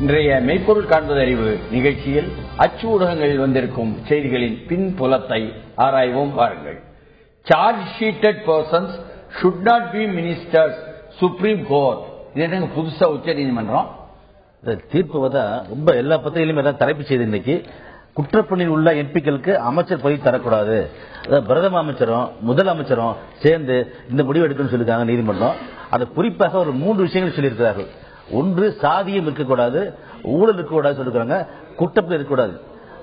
இன்றைய மெய்ப்பொருள் காண்பது அறிவு நிகழ்ச்சியில் அச்சு ஊடகங்களில் வந்திருக்கும் செய்திகளின் பின்புலத்தை ஆராய்வோம் வாருங்கள். Charge sheeted persons should not be ministers supreme court. இது என்ன புதுசா உச்ச நீதிமன்றம் தீர்ப்பு ரொம்ப எல்லா பத்திரிகையிலும் தலைப்பு செய்தி. இன்னைக்கு குற்றப்பணியில் உள்ள எம்பிக்களுக்கு அமைச்சர் பதவி தரக்கூடாது. பிரதம அமைச்சரும் முதலமைச்சரும் சேர்ந்து இந்த முடிவு எடுக்கணும்னு சொல்லியிருக்காங்க நீதிமன்றம். அது குறிப்பாக ஒரு 3 விஷயங்கள் சொல்லியிருக்கிறார்கள். ஒன்று, சாதியம் இருக்கக்கூடாது, ஊழல் இருக்கக்கூடாது சொல்லிருக்காங்க, குற்றப்பணி இருக்கக்கூடாது.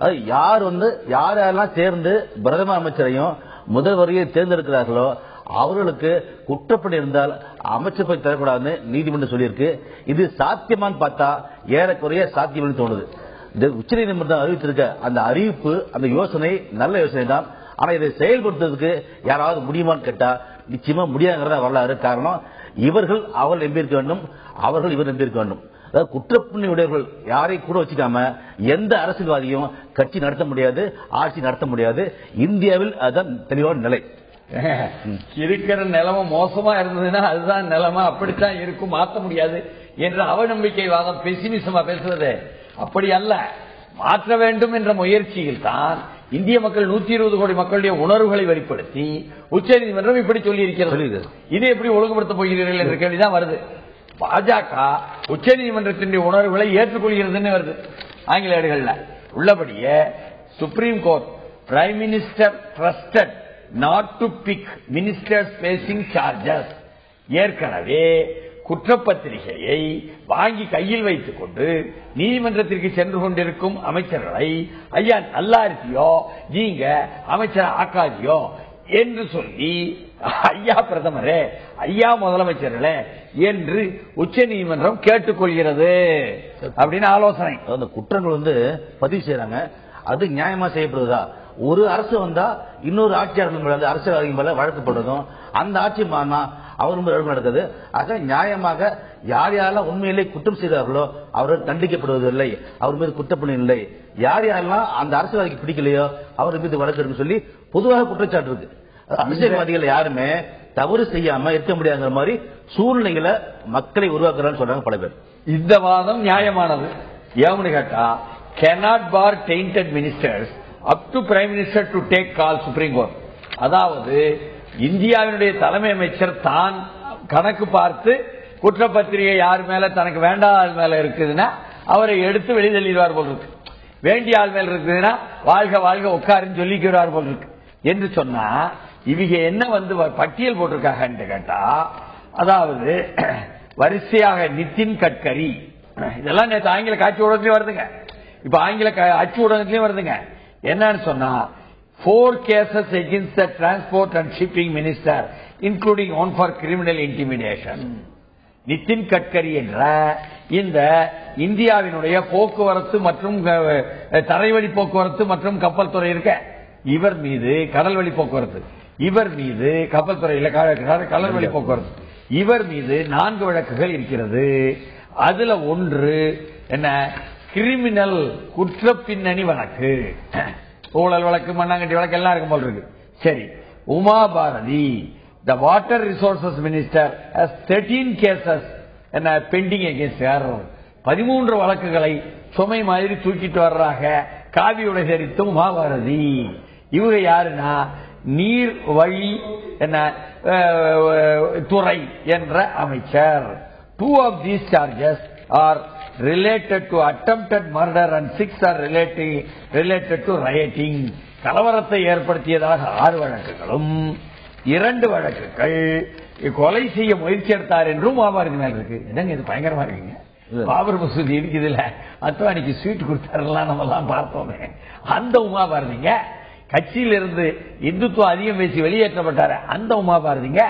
அது யாரெல்லாம் சேர்ந்து பிரதம அமைச்சரையும் முதல்வரையும் தேர்ந்தெடுக்கிறார்களோ அவர்களுக்கு குற்றப்பணி இருந்தால் அமைச்சர் பதவி தரக்கூடாதுன்னு நீதிமன்றம் சொல்லியிருக்கு. இது சாத்தியமான்னு பார்த்தா ஏறக்குறைய சாத்தியம் தோணுது. உச்ச நீதிமன்றம் அறிவித்திருக்க அந்த அறிவிப்பு, அந்த யோசனை நல்ல யோசனை தான். ஆனா இதை செயல்படுத்துறதுக்கு யாராவது முடியுமான்னு கேட்டா நிச்சயமா முடியாதுங்கிறத வரலாறு. காரணம், இவர்கள் அவர்கள் நம்பியிருக்க வேண்டும், அவர்கள் இவர் நம்பியிருக்க வேண்டும். அதாவது குற்றப்பணி உடையவர்கள் யாரை கூட வச்சுக்காம எந்த அரசியல்வாதியும் கட்சி நடத்த முடியாது, ஆட்சி நடத்த முடியாது. இந்தியாவில் அதுதான் தெளிவான நிலை. இருக்கிற நிலைமை மோசமா இருந்ததுன்னா அதுதான் நிலைமை, அப்படித்தான் இருக்கும், மாற்ற முடியாது என்ற அவநம்பிக்கைவாதம், பெசிமிசமா பேசுறது அப்படி அல்ல. மாற்ற வேண்டும் என்ற முயற்சியில் தான் இந்திய மக்கள் 120 கோடி மக்களுடைய உணர்வுகளை வெளிப்படுத்தி உச்சநீதிமன்றம் இப்படி சொல்லி இருக்கிறது. இதை எப்படி ஒழுங்குபடுத்த போகிறீர்கள் என்ற கேள்விதான் வருது. பாஜக உச்சநீதிமன்றத்தினுடைய உணர்வுகளை ஏற்றுக்கொள்கிறதுன்னு வருது ஆங்கில ஏடுகள்ல. உள்ளபடியே supreme court prime minister trusted not to pick ministers facing charges. ஏற்கனவே குற்றப்பத்திரிகையை வாங்கி கையில் வைத்துக் கொண்டு நீதிமன்றத்திற்கு சென்று கொண்டிருக்கும் அமைச்சர்களை ஐயா நல்லா இருக்கியோ, நீங்க அமைச்சர் ஆக்காதியோ என்று சொல்லி ஐயா பிரதமரே, ஐயா முதலமைச்சர்களே என்று உச்ச நீதிமன்றம் கேட்டுக்கொள்கிறது அப்படின்னு ஆலோசனை. அந்த குற்றங்கள் பதிவு செய்யறாங்க, அது நியாயமா செய்யப்படுவதா? ஒரு அரசு வந்தா இன்னொரு ஆட்சியாளர்கள் மேல, அரசியல்வாதிகள் மேல வழக்கப்படுறதும், அந்த ஆட்சி மாறினா அவர் வழக்கு நடக்குது. ஆக நியாயமாக யார் யாரெல்லாம் உண்மையிலே குற்றம் செய்தார்களோ அவர்கள் தண்டிக்கப்படுவதில்லை, அவர் மீது குற்றப்பணி இல்லை. யார் யாரெல்லாம் அந்த அரசியல்வாதிக்கு பிடிக்கலையோ அவர் மீது வழக்கு இருக்குன்னு சொல்லி பொதுவாக குற்றச்சாட்டு இருக்கு. அரசியல்வாதிகள் யாருமே தவறு செய்யாம இருக்க முடியாத மாதிரி சூழ்நிலைகளை மக்களை உருவாக்குறான்னு சொல்றாங்க பல பேர். இந்த வாதம் நியாயமானது. ஏன்னு கேட்டா, cannot bar tainted ministers up to prime minister to take call supreme court. அதாவது இந்தியாவினுடைய தலைமை அமைச்சர் தான் கணக்கு பார்த்து குற்றப்பத்திரிகை யார் மேல தனக்கு வேண்டாத ஆள் மேல இருக்குதுன்னா அவரை எடுத்து வெளிதள்ளிடுவார் போல் இருக்கு. வேண்டிய ஆள் மேல இருக்குதுன்னா வாழ்க வாழ்க உட்காருன்னு சொல்லிக்கிறார் போல் இருக்கு என்று சொன்னா, இவங்க என்ன பட்டியல் போட்டிருக்காங்க கேட்டா, அதாவது வரிசையாக நிதின் கட்கரி, இதெல்லாம் நேற்று ஆங்கில காட்சி ஊடகத்திலயும் வருதுங்க, இப்ப ஆங்கில அச்சு ஊடகத்திலயும் வருதுங்க. என்னன்னு சொன்னா, 4 cases against the transport and shipping minister, including one for criminal intimidation. Nitin Gadkari என்ற இந்த இந்தியாவினுடைய போக்குவரத்து மற்றும் தரைவழி போக்குவரத்து மற்றும் கப்பல் துறை இருக்க, இவர் மீது கடல்வழி போக்குவரத்து, இவர் மீது கப்பல் துறையில் கடல்வழி போக்குவரத்து, இவர் மீது 4 வழக்குகள் இருக்கிறது. அதுல ஒன்று என்ன, கிரிமினல் குற்ற பின்னணி வழக்கு, ஊழல் வழக்கு, மண்ணாங்கட்டி வழக்கு எல்லாம் இருக்கும் போல் இருக்கு. சரி, Uma Bharathi, the water resources minister has 13 cases pending against her. 13 வழக்குகளை சுமை மாதிரி தூக்கிட்டு வர்றாங்க காவி உடை தரித்து உமா பாரதி. இவங்க யாருன்னா நீர் வழி துறை என்ற அமைச்சர். 2 of these charges are related to attempted murder and 6 are related to rioting. கலவரத்தை ஏற்படுத்தியதாக 6 வழக்குகளும் 2 வழக்குகள் கொலை செய்ய முயற்சி எடுத்தார் என்றும் உமாபாரதி மேல இருக்கு. என்னங்க இது பயங்கரமா இருக்குங்க. பாபர் மசூதி இருக்குதுல்ல, அத்வானிக்கு ஸ்வீட் கொடுத்தாரெல்லாம் நம்ம எல்லாம் பார்த்தோமே, அந்த உமாபாரதிங்க. கட்சியிலிருந்து இந்துத்துவம் அதிகம் பேசி வெளியேற்றப்பட்டார அந்த உமாபாரதிங்க.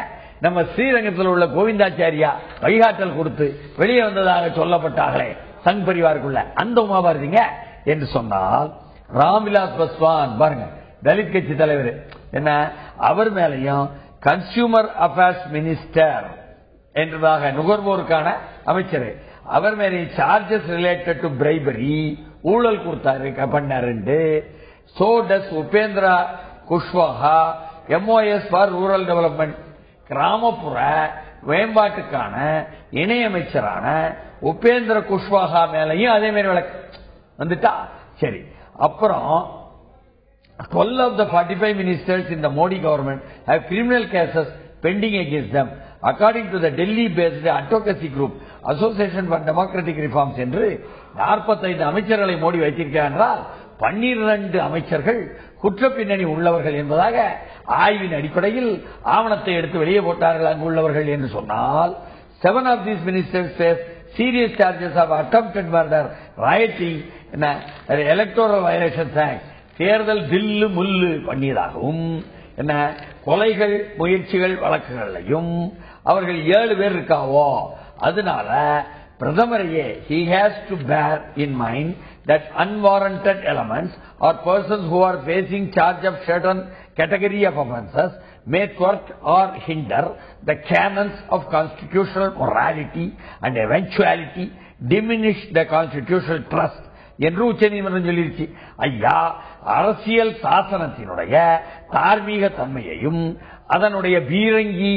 நம்ம ஸ்ரீரங்கத்தில் உள்ள கோவிந்தாச்சாரியா வழிகாட்டல் கொடுத்து வெளியே வந்ததாக சொல்லப்பட்டார்களே சங் பரிவாருக்குள்ள, அந்த உமாபாரதிங்க என்று சொன்னால், ராம்விலாஸ் பாஸ்வான் பாருங்க, தலித் கட்சி தலைவர், என்ன அவர் மேலையும் கன்சியூமர் அஃபேர்ஸ் மினிஸ்டர் என்றதாக நுகர்வோருக்கான அமைச்சர், அவர் மேலே சார்ஜஸ் ரிலேட்டட் டு பிரைபரி, ஊழல் கொடுத்தாரு பண்ணாரு. So does Upendra Kushwaha, MOS for rural development, கிராமப்புற மேம்பாட்டுக்கான இணையமைச்சரான உபேந்திர குஷ்வாகா மேலையும் அதே மாதிரி வழக்கு வந்துட்டா. சரி, அப்புறம் 12 of the 45 ministers in the Modi government have criminal cases pending against them, according to the Delhi-based advocacy group Association for Democratic Reforms என்று 45 அமைச்சர்களை மோடி வைத்திருக்கிறார் என்றால் 12 அமைச்சர்கள் குற்ற பின்னணி உள்ளவர்கள் என்பதாக ஆய்வின் அடிப்படையில் ஆவணத்தை எடுத்து வெளியே போட்டார்கள் அங்குள்ளவர்கள் என்று சொன்னால், 7 of these ministers face serious charges of attempted murder, rioting, electoral violations act, தேர்தல் தில்லு முள்ளு பண்ணியதாகவும் என்ன கொலைகள் முயற்சிகள் வழக்குகளையும் அவர்கள் 7 பேர் இருக்காவோ. அதனால பிரதமரையே he has to bear in mind that unwarranted elements or persons who are facing charge of certain category of offences may thwart or hinder the canons of constitutional morality and eventuality diminish the constitutional trust என்று உச்சநீதிமன்றம் சொல்லிருச்சு. ஐயா, அரசியல் சாசனத்தினுடைய தார்மீக தன்மையையும் அதனுடைய பீரங்கி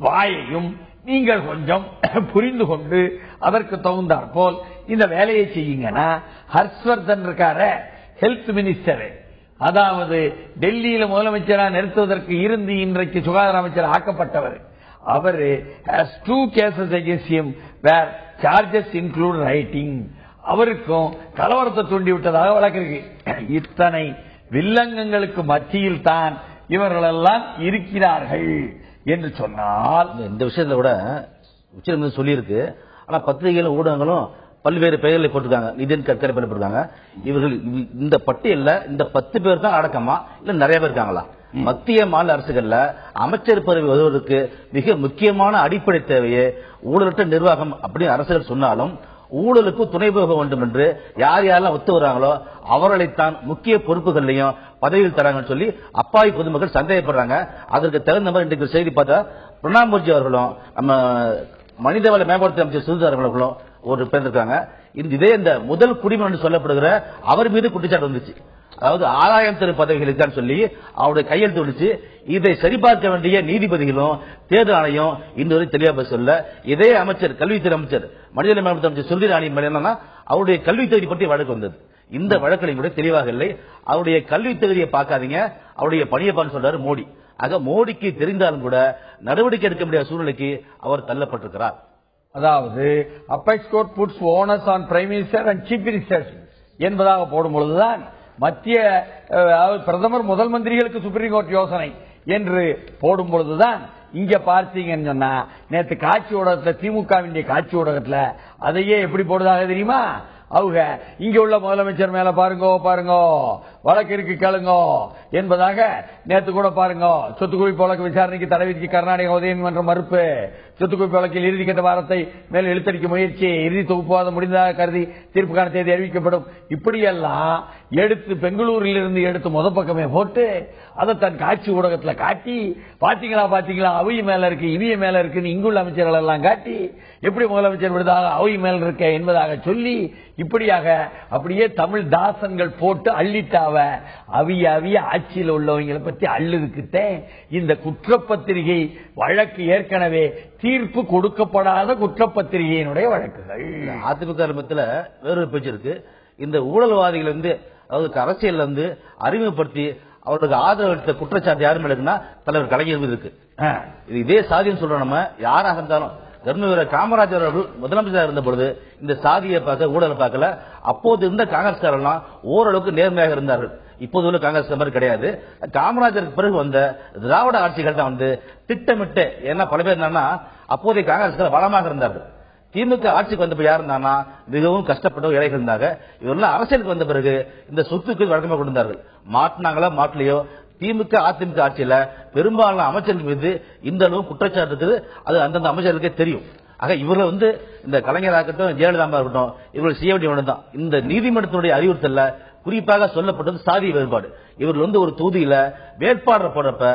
வாயையும் நீங்கள் கொஞ்சம் புரிந்து கொண்டு அதற்கு தகுந்தாற் போல் இந்த வேலையை செய்யுங்கன்னா, ஹர்ஷ்வர்தன் இருக்கார ஹெல்த் மினிஸ்டர், அதாவது டெல்லியில முதலமைச்சரா நிறுத்துவதற்கு இருந்து இன்றைக்கு சுகாதார அமைச்சர் ஆக்கப்பட்டவர், அவர் has 2 cases against him where charges include rioting. அவருக்கும் கலவரத்தை தூண்டிவிட்டதாக வழக்கு இருக்கு. இத்தனை வில்லங்கங்களுக்கு மத்தியில் தான் இவர்களெல்லாம் இருக்கிறார்கள் என்று சொன்னால், இந்த விஷயத்துல கூட உச்சநீதிமன்றம் சொல்லியிருக்கு. ஆனா பத்திரிகைகளும் ஊடகங்களும் பல்வேறு பெயர்களை போட்டிருக்காங்க. நிதின் கட்கரி பெயர் போட்டிருக்காங்க. இவர்கள் இந்த பட்டியல்ல இந்த 10 பேர் தான் அடக்கமா இல்ல நிறைய பேர் இருக்காங்களா? மத்திய மாநில அரசுகள்ல அமைச்சர் பதவி வருவதற்கு மிக முக்கியமான அடிப்படை தேவையே ஊழலற்ற நிர்வாகம் அப்படின்னு அரசுகள் சொன்னாலும், ஊழலுக்கு துணை போக வேண்டும் என்று யார் யாரெல்லாம் ஒத்து வராங்களோ அவர்களைத்தான் முக்கிய பொறுப்புகளையும் பதவியில் தராங்கன்னு சொல்லி அப்பாவி பொதுமக்கள் சந்தேகப்படுறாங்க. அதற்கு தகுந்த மாதிரி இன்றைக்கு செய்தி பார்த்தா பிரணாப் முகர்ஜி அவர்களும் நம்ம மனிதவள மேம்பாட்டு அமைச்சர் சுல்தான் அவர்களும் ஒரு பேர் இருக்காங்க. இதே இந்த முதல் குடிமகன் சொல்லப்படுகிற அவர் மீது குற்றச்சாட்டு வந்துச்சு. அதாவது 1000 தெரு பதவிகள் இருக்கான்னு சொல்லி அவருடைய கையெழுத்து விடுச்சு. இதை சரிபார்க்க வேண்டிய நீதிபதிகளும் தேர்தல் ஆணையம் இன்னொரு தெளிவாக சொல்ல. இதே அமைச்சர் கல்வித்துறை அமைச்சர் மனிதவள மேம்பாட்டு அமைச்சர் சுல்தான் ராணி என்னன்னா அவருடைய கல்வி தகுதி பற்றி வழக்கு வந்தது. இந்த வழக்கில் கூட தெளிவாக இல்லை. அவருடைய கல்வி தகுதியை பார்க்காதீங்க, அவருடைய பணியை பார்த்து சொல்றாரு மோடி. ஆக மோடிக்கு தெரிந்தாலும் கூட நடவடிக்கை எடுக்க முடியாத சூழ்நிலைக்கு அவர் தள்ளப்பட்டிருக்கிறார். அதாவது apex court puts onus on prime minister and chief minister என்பதாக போடும் பொழுதுதான் மத்திய பிரதமர் முதல் மந்திரிகளுக்கு சுப்ரீம் கோர்ட் யோசனை என்று போடும் பொழுதுதான் இங்க பார்த்தீங்கன்னு சொன்னா, நேற்று காட்சி ஊடகத்துல திமுகவின் காட்சி ஊடகத்துல அதையே எப்படி போடுதாக தெரியுமா? அவங்க இங்க உள்ள முதலமைச்சர் மேல பாருங்க வழக்கு இருக்கு கேளுங்க என்பதாக நேற்று கூட பாருங்க, சொத்து குவிப்பு வழக்கு விசாரணைக்கு தடை விதிக்க கர்நாடக உதயநீதிமன்றம் மறுப்பு, சொத்து குவிப்பு வழக்கில் இறுதி கட்ட வாரத்தை மேல் இழுத்தடிக்க முயற்சி, இறுதி தொகுப்புவாதம் முடிந்ததாக கருதி தீர்ப்புக்கான தேதி அறிவிக்கப்படும். இப்படியெல்லாம் எடுத்து பெங்களூரில் இருந்து எடுத்து முத பக்கமே போட்டு அதை தன் காட்சி ஊடகத்துல காட்டி, பாத்தீங்களா அவை மேல இருக்கு இவிய மேல இருக்குன்னு இங்குள்ள அமைச்சர்கள் எல்லாம் காட்டி, எப்படி முதலமைச்சர் விடுதாக அவை மேல இருக்க என்பதாக சொல்லி, இப்படியாக அப்படியே தமிழ் தாசன்கள் போட்டு அள்ளிட்டாவ அவிய ஆட்சியில் உள்ளவங்களை பத்தி அள்ளுதுக்கிட்டே இந்த குற்றப்பத்திரிகை வழக்கு ஏற்கனவே தீர்ப்பு கொடுக்கப்படாத குற்றப்பத்திரிகையினுடைய வழக்குகள். அதிமுக வேறொரு பேச்சு இருக்கு. இந்த ஊழல்வாதிகள் அதாவது அரசியல் அறிமுகப்படுத்தி அவர்களுக்கு ஆதரவு அளித்த குற்றச்சாட்டு யாரும் இருக்குன்னா தலைவர் கலைஞர் இருக்கு. இதே சாதியம் சொல்றோம். நம்ம யாராக இருந்தாலும் தர்மவீரர் காமராஜர் அவர்கள் முதலமைச்சராக இருந்த பொழுது இந்த சாதியை பார்க்க ஊழலை பார்க்கல. அப்போது இருந்த காங்கிரஸ்காரெல்லாம் ஓரளவுக்கு நேர்மையாக இருந்தார்கள். இப்போது உள்ள காங்கிரஸ் மாதிரி கிடையாது. காமராஜருக்கு பிறகு வந்த திராவிட ஆட்சிகள் தான் திட்டமிட்டு, ஏன்னா பல பேர் என்னன்னா அப்போதைய காங்கிரஸ்காரர் வளமாக இருந்தார்கள். திமுக ஆட்சிக்கு வந்த யார் இருந்தாங்கன்னா மிகவும் கஷ்டப்பட்ட இலைகள் இருந்தாங்க. இவரெல்லாம் அரசியலுக்கு வந்த பிறகு இந்த சொத்துக்கள் வழக்கமாக கொடுத்தார்கள். மாட்டினாங்களா மாட்டலையோ, திமுக அதிமுக ஆட்சியில பெரும்பாலான அமைச்சர்கள் மீது இந்த அளவு குற்றச்சாட்டு இருக்குது. அது அந்தந்த அமைச்சர்களுக்கே தெரியும். ஆக இவர்கள் இந்த கலைஞராகட்டும் ஜெயலலிதா இருக்கட்டும் இவர்கள் செய்ய வேண்டிய ஒன்று தான். இந்த நீதிமன்றத்தினுடைய அறிவுறுத்தல குறிப்பாக சொல்லப்பட்டது சாதி வேறுபாடு. இவர்கள் ஒரு தொகுதியில வேட்பாளர் போடுறப்ப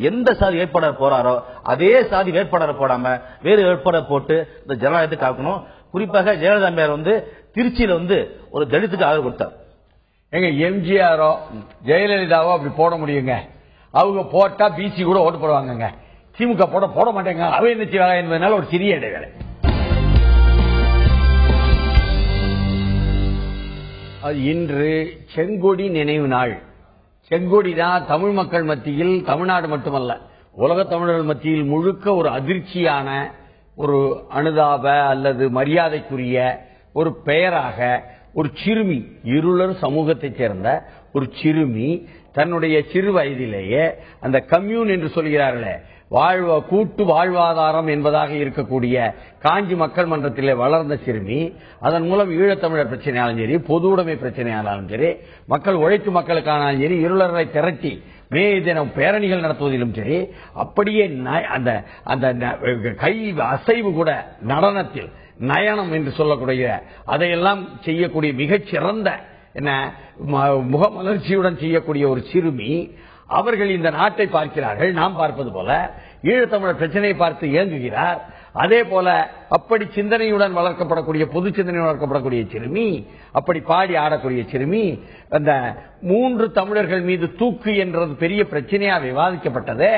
எந்த சாதி வேட்பாளர் போறாரோ அதே சாதி வேட்பாளர் போடாம வேறு வேட்பாளர் போட்டு இந்த ஜனநாயகத்தை காக்கணும். குறிப்பாக ஜெயலலிதா அம்மையார் திருச்சியில ஒரு தலித்துக்கு ஆதரவு கொடுத்தார். எங்க எம்ஜிஆரோ ஜெயலலிதாவோ அப்படி போட முடியுங்க? அவங்க போட்டா பிசி கூட ஓட்டு போடுவாங்க. திமுக போட மாட்டேங்க அவை என்ன செய்வாங்க என்பதனால ஒரு சிறிய இடைவேளை. இன்று செங்கொடி நினைவு நாள். செங்கொடி தான் தமிழ் மக்கள் மத்தியில், தமிழ்நாடு மட்டுமல்ல உலக தமிழர்கள் மத்தியில் முழுக்க ஒரு அதிர்ச்சியான, ஒரு அனுதாப அல்லது மரியாதைக்குரிய ஒரு பெயராக ஒரு சிறுமி, இருளர் சமூகத்தைச் சேர்ந்த ஒரு சிறுமி தன்னுடைய சிறு வயதிலேயே அந்த கம்யூன் என்று சொல்கிறார்களே, கூட்டு வாழ்வாதாரம் என்பதாக இருக்கக்கூடிய காஞ்சி மக்கள் மன்றத்திலே வளர்ந்த சிறுமி, அதன் மூலம் ஈழத்தமிழர் பிரச்சனையாலும் சரி, பொது உடைமை பிரச்சனையானாலும் சரி, மக்கள் உழைக்கும் மக்களுக்கானாலும் சரி, இருளரை திரட்டி மே தினம் பேரணிகள் நடத்துவதிலும் சரி, அப்படியே அந்த அந்த கை அசைவு கூட நடனத்தில் நயனம் என்று சொல்லக்கூடிய அதையெல்லாம் செய்யக்கூடிய மிகச்சிறந்த முகமலர்ச்சியுடன் செய்யக்கூடிய ஒரு சிறுமி. அவர்கள் இந்த நாட்டை பார்க்கிறார்கள், நாம் பார்ப்பது போல ஈழத்தமிழர் பிரச்சனையை பார்த்து இயங்குகிறார். அதே போல அப்படி சிந்தனையுடன் வளர்க்கப்படக்கூடிய, பொது சிந்தனையுடன் வளர்க்கப்படக்கூடிய சிறுமி, அப்படி பாடி ஆடக்கூடிய சிறுமி, அந்த 3 தமிழர்கள் மீது தூக்கு என்றது பெரிய பிரச்சனையா விவாதிக்கப்பட்டதே.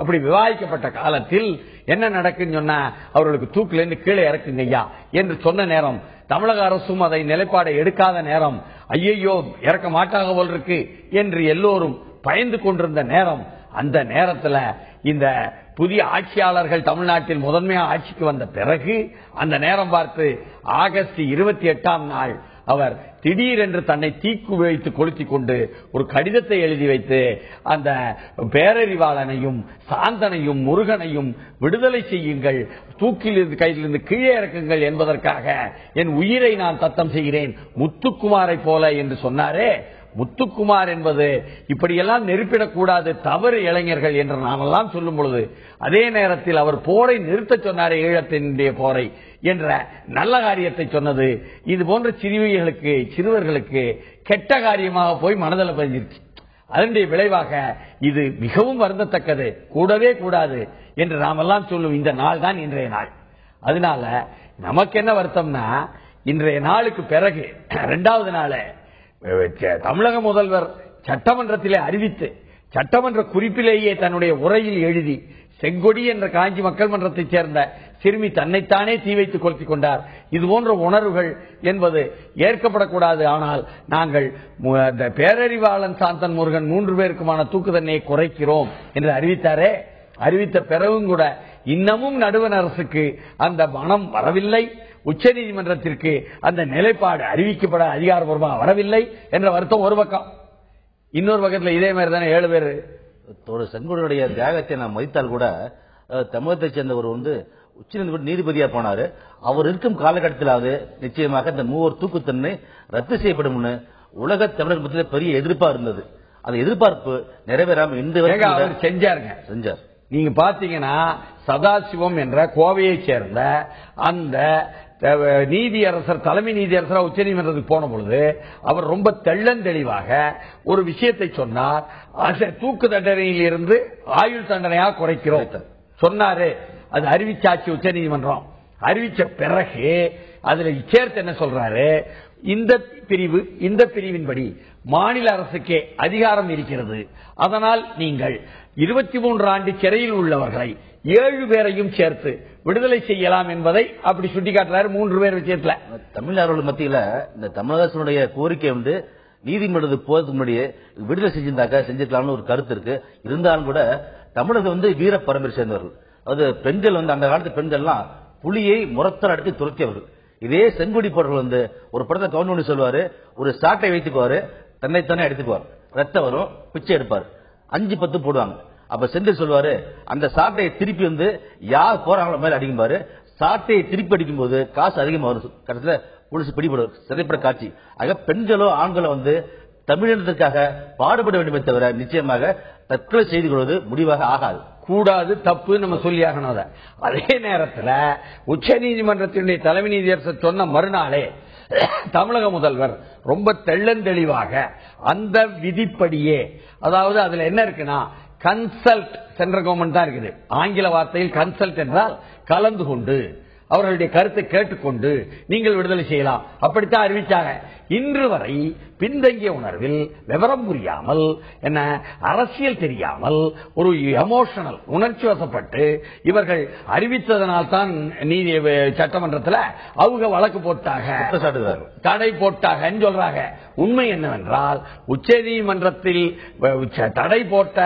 அப்படி விவாதிக்கப்பட்ட காலத்தில் என்ன நடக்குன்னு சொன்னா, அவர்களுக்கு தூக்குல இருந்து கீழே இறக்குங்கய்யா என்று சொன்ன நேரம், தமிழக அரசும் அதை நிலைப்பாடை எடுக்காத நேரம், ஐயையோ இறக்க மாட்டாக போல் இருக்கு என்று எல்லோரும் பயந்து கொண்டிருந்த நேரம், அந்த நேரத்தில் இந்த புதிய ஆட்சியாளர்கள் தமிழ்நாட்டில் முதன்மையாக ஆட்சிக்கு வந்த பிறகு அந்த நேரம் பார்த்து ஆகஸ்ட் 28ஆம் நாள் அவர் திடீரென்று தன்னை தீக்கு வைத்து கொளுத்திக் கொண்டு ஒரு கடிதத்தை எழுதி வைத்து அந்த பேரறிவாளனையும் சாந்தனையும் முருகனையும் விடுதலை செய்யுங்கள், தூக்கிலிருந்து கையிலிருந்து கீழே இறக்குங்கள் என்பதற்காக என் உயிரை நான் தத்தம் செய்கிறேன் முத்துக்குமாரை போல என்று சொன்னாரே. முத்துக்குமார் என்பது இப்படியெல்லாம் நெருப்பிடக்கூடாது, தவறு இளைஞர்கள் என்று நாமெல்லாம் சொல்லும் பொழுது, அதே நேரத்தில் அவர் போரை நிறுத்த சொன்னாரே, ஈழத்தினுடைய போரை என்ற நல்ல காரியத்தை சொன்னது இது போன்ற சிறுவர்களுக்கு கெட்ட காரியமாக போய் மனதில் பதிஞ்சிருச்சு. அதனுடைய விளைவாக இது மிகவும் வருந்தத்தக்கது, கூடவே கூடாது என்று நாமெல்லாம் சொல்லும் இந்த நாள் தான் இன்றைய நாள். அதனால நமக்கு என்ன வருத்தம்னா, இன்றைய நாளுக்கு பிறகு 2வது நாள் தமிழக முதல்வர் சட்டமன்றத்திலே அறிவித்து, சட்டமன்ற குறிப்பிலேயே தன்னுடைய உரையில் எழுதி, செங்கொடி என்ற காஞ்சி மக்கள் மன்றத்தைச் சேர்ந்த சிறுமி தன்னைத்தானே தீ வைத்து கொளுத்திக் கொண்டார், இது போன்ற உணர்வுகள் என்பது ஏற்கப்படக்கூடாது. ஆனால் நாங்கள் பேரறிவாளன் சாந்தன் முருகன் 3 பேருக்குமான தூக்கு தண்டனையை குறைக்கிறோம் என்று அறிவித்தாரே. அறிவித்த பிறகும் கூட இன்னமும் நடுவண் அரசுக்கு அந்த மனம் வரவில்லை, உச்ச நீதிமன்றத்திற்கு அந்த நிலைப்பாடு அறிவிக்கப்பட அதிகாரப்பூர்வமாக வரவில்லை என்ற வருத்தம் ஒரு பக்கம். இன்னொரு பக்கத்தில் இதே மாதிரி தானே 7 பேர் ஒரு செங்கோடியுடைய தியாகத்தை நாம் மதித்தால் கூட, தமிழகத்தை சேர்ந்தவர் உச்ச நீதிமன்ற நீதிபதியா போனாரு. அவர் இருக்கும் காலகட்டத்திலாவது நிச்சயமாக இந்த 3 தூக்கு தண்டனை ரத்து செய்யப்படும் உலக தமிழர் மத்தியில் பெரிய எதிர்ப்பா இருந்தது. அந்த எதிர்பார்ப்பு நிறைவேறாம இந்த செஞ்சார். நீங்க பாத்தீங்கன்னா சதாசிவம் என்ற கோவையை சேர்ந்த அந்த நீதியரசர், தலைமை நீதியரசர் உச்ச நீதிமன்றத்துக்கு போன பொழுது அவர் ரொம்ப தெள்ளந்தெளிவாக ஒரு விஷயத்தை சொன்னார். அந்த தூக்கு தண்டனையில் இருந்து ஆயுள் தண்டனையாக குறைக்கிறோம் சொன்னாரு. அது அறிவிச்சாச்சு உச்ச நீதிமன்றம். அறிவிச்ச பிறகு அதுல சேர்த்து என்ன சொல்றாரு, இந்த பிரிவின்படி மாநில அரசுக்கே அதிகாரம் இருக்கிறது, அதனால் நீங்கள் 23 ஆண்டு சிறையில் உள்ளவர்களை 7 பேரையும் சேர்த்து விடுதலை செய்யலாம் என்பதை அப்படி சுட்டிக்காட்டுறாரு. 3 பேர் விஷயத்துல தமிழ்நாடு மத்தியில இந்த தமிழக அரசுடைய கோரிக்கை நீதிமன்றத்துக்கு போறதுக்கு முன்னாடியே விடுதலை செஞ்சிருக்கலாம்னு ஒரு கருத்து இருக்கு. இருந்தாலும் கூட தமிழக வீர பரம்பரை சேர்ந்தவர்கள், அதாவது பெண்கள் அந்த காலத்து பெண்கள்லாம் புலியை முரத்தல் அடித்து துரத்தியவர்கள். இதே செங்கொடி போடுறவர்கள் ஒரு படத்தை கவுண்ட் சொல்லுவாரு, ஒரு சாட்டை வைத்துக்குவாரு, தன்னைத்தானே எடுத்துக்குவார், ரத்தம் வரும், பிச்சை எடுப்பார், 5-10 போடுவாங்க. அப்ப செந்தில் சொல்லுவாரு, அந்த சாட்டையை திருப்பி யார் போறாங்களோ மேல அடிக்கும்பாரு, சாட்டையை திருப்பி அடிக்கும் போது காசு அதிகமா வரும், கடைசியில போலீஸ் பிடிபடும், சிறைப்பட காட்சி. ஆக பெண்களோ ஆண்களோ தமிழினத்திற்காக பாடுபட வேண்டுமே தவிர நிச்சயமாக தற்கொலை செய்து கொள்வது முடிவாக ஆகாது, கூடாது, தப்பு நம்ம சொல்லி ஆகணும். அதே நேரத்தில் உச்ச நீதிமன்றத்தினுடைய தலைமை நீதியரசர் சொன்ன மறுநாளே தமிழக முதல்வர் ரொம்ப தெள்ளந்தெளிவாக அந்த விதிப்படியே, அதாவது அதுல என்ன இருக்குன்னா, கன்சல்ட் சென்ட்ரல் கவர்மெண்ட் தான் இருக்குது. ஆங்கில வார்த்தையில் கன்சல்ட் என்றால் கலந்து கொண்டு, அவர்களுடைய கருத்தை கேட்டுக்கொண்டு நீங்கள் விடுதலை செய்யலாம், அப்படித்தான் அறிவிச்சாங்க. இன்று வரை பின்தங்கிய உணர்வில் விவரம் புரியாமல், என்ன அரசியல் தெரியாமல், ஒரு எமோஷனல் உணர்ச்சி வசப்பட்டு இவர்கள் அறிவித்ததனால்தான் நீதி சட்டமன்றத்தில் அவங்க வழக்கு போட்டாங்க, தடை போட்டாங்கன்னு சொல்றாங்க. உண்மை என்னவென்றால் உச்ச நீதிமன்றத்தில் தடை போட்ட,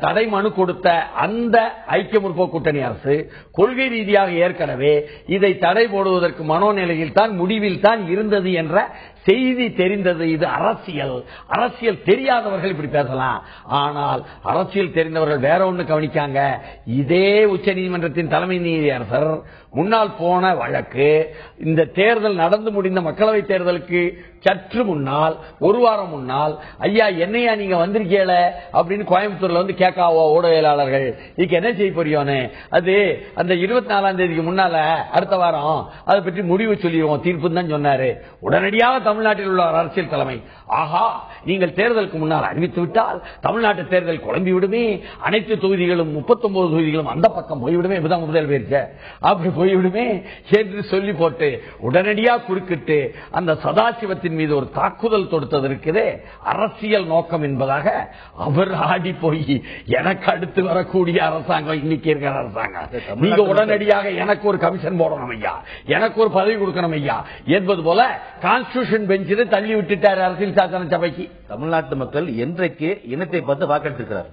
தடை மனு கொடுத்த அந்த ஐக்கிய முற்போக்கு கூட்டணி அரசு கொள்கை ரீதியாக ஏற்கனவே இதை தடை போடுவதற்கு மனோநிலையில் தான், முடிவில் தான் இருந்தது என்ற செய்தி தெரிந்தது. இது அரசியல். அரசியல் தெரியாதவர்கள் இப்படி பேசலாம். ஆனால் அரசியல் தெரிந்தவர்கள் வேற ஒண்ணு கவனிக்காங்க. இதே உச்ச நீதிமன்றத்தின் தலைமை நீதியரசர் முன்னால் போன வழக்கு, இந்த தேர்தல் நடந்து முடிந்த மக்களவை தேர்தலுக்கு சற்று முன்னால், ஒரு வாரம் முன்னால், ஐயா என்னையா நீங்க வந்திருக்கீல அப்படின்னு கோயம்புத்தூர்ல வந்து கேட்காவோ ஊடகவியலாளர்கள், இதுக்கு என்ன செய்ய போறியோன்னு. அது அந்த 24ஆம் தேதிக்கு முன்னால அடுத்த வாரம் அதை பற்றி முடிவு சொல்லிடுவோம், தீர்ப்பு தான் சொன்னாரு. உடனடியாக தமிழ்நாட்டில் உள்ள அரசியல் தலைமை, ஆஹா நீங்கள் தேர்தலுக்கு முன்னால் அறிவித்து விட்டால் தமிழ்நாட்டு தேர்தல் குழம்பி விடுமே, அனைத்து தொகுதிகளும் 39 தொகுதிகளும் அந்த பக்கம் போய்விடுமே, முதல் பேருக்கு அப்படி போய்விடுமே என்று சொல்லி போட்டு உடனடியாக குறுக்கிட்டு அந்த சதாசிவத்தின் மீது ஒரு தாக்குதல் தொடுத்தது இருக்குதே, அரசியல் நோக்கம் என்பதாக அவர் ஆடி போய் எனக்கு அடுத்து வரக்கூடிய அரசாங்கம், இன்னைக்கு இருக்கிற அரசாங்கம், நீங்க உடனடியாக எனக்கு ஒரு கமிஷன் போடணும் ஐயா, எனக்கு ஒரு பதவி கொடுக்கணும் ஐயா என்பது போல கான்ஸ்டிடியூஷன் பெஞ்சில் தள்ளி விட்டுட்டார் அரசியல் சாசன சபைக்கு. தமிழ்நாட்டு மக்கள் என்றைக்கு இனத்தை பார்த்து வாக்களித்திருக்கிறார்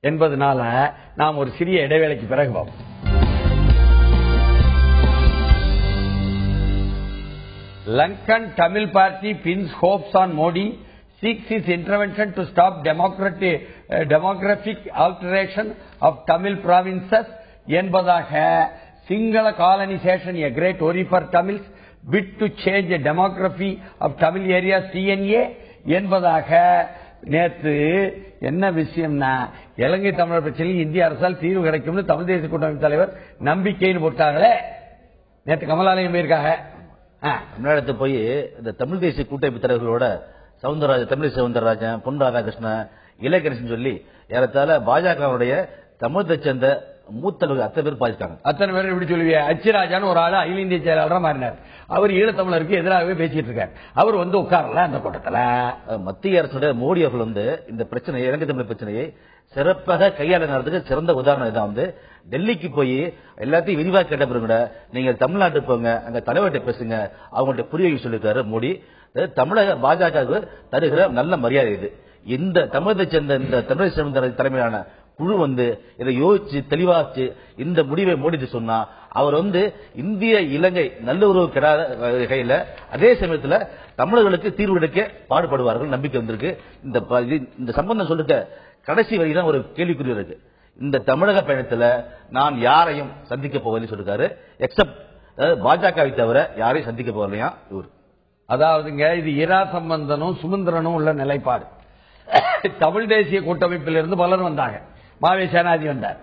என்பதனால நாம் ஒரு சிறிய இடைவேளைக்கு பிறகு பார்ப்போம். Lankan Tamil Party pins hopes on Modi, seeks his intervention to stop demographic alteration of Tamil provinces என்பதாக Sinhala colonization a great worry for Tamils, bid to change the demography of Tamil areas TNA என்பதாக நேற்று என்ன விஷயம்னா, இலங்கை தமிழர் பிரச்சனையில் இந்திய அரசால் தீர்வு கிடைக்கும் தமிழ் தேசிய கூட்டமைப்பு தலைவர் நம்பிக்கைன்னு போட்டாங்களே. நேற்று கமலாலயம் போயிருக்காங்க. தமிழ்நாடு போய் இந்த தமிழ் தேசிய கூட்டமைப்பு தலைவர்களோட தமிழ் சவுந்தரராஜன், பொன் ராதாகிருஷ்ணன், இலக்கணன் சொல்லி ஏறத்தாழ பாஜகவுடைய தமிழத்தை சேர்ந்த மூத்தவர்கள் அத்தனை பேர் பாதித்தாங்க. அத்தனை பேர் எப்படி சொல்லுவீங்க? அச்சிராஜான்னு ஒரு ஆள் அகில இந்திய செயலாளராக மாறினார். அவர் ஈழத்தமிழருக்கு எதிராகவே பேசிட்டு இருக்கார். அவர் வந்து உட்காரல அந்த கூட்டத்தில். மத்திய அரசுடைய மோடி அவர்கள் வந்து இந்த பிரச்சனையை, இலங்கை தமிழ் பிரச்சனையை சிறப்பாக கையாளுங்கிறதுக்கு சிறந்த உதாரணம் இதான். வந்து டெல்லிக்கு போய் எல்லாத்தையும் விரிவாக கேட்ட பிறகு நீங்க தமிழ்நாட்டுக்கு போங்க, அங்க தலைவர்கிட்ட பேசுங்க, அவங்கள்ட்ட புரிய சொல்லியிருக்காரு மோடி. தமிழக பாஜகவுக்கு தருகிற நல்ல மரியாதை இது. இந்த தமிழகத்தை சேர்ந்த இந்த தமிழக தலைமையிலான குழு வந்து இதை யோசிச்சு தெளிவாச்சு இந்த முடிவை மோடி சொன்னா, அவர் வந்து இந்திய இலங்கை நல்லுறவு கெடாத வகையில் அதே சமயத்தில் தமிழர்களுக்கு தீர்வு எடுக்க பாடுபடுவார்கள், நம்பிக்கை வந்திருக்கு. இந்த சம்பந்தம் சொல்லிட்டு கடைசி வரைதான் ஒரு கேள்விக்குறி இருக்கு. இந்த தமிழக பயணத்தில் நான் யாரையும் சந்திக்க போவதில்லை சொல்லிருக்காரு. எக்ஸப்ட் பாஜகவை தவிர யாரையும் சந்திக்க போகலையா இவர். அதாவதுங்க, இது இரா சம்பந்தனும் சுமந்திரனும் உள்ள நிலைப்பாடு. தமிழ் தேசிய கூட்டமைப்பிலிருந்து பலர் வந்தாங்க. மாவே சேனாதி வந்தார்,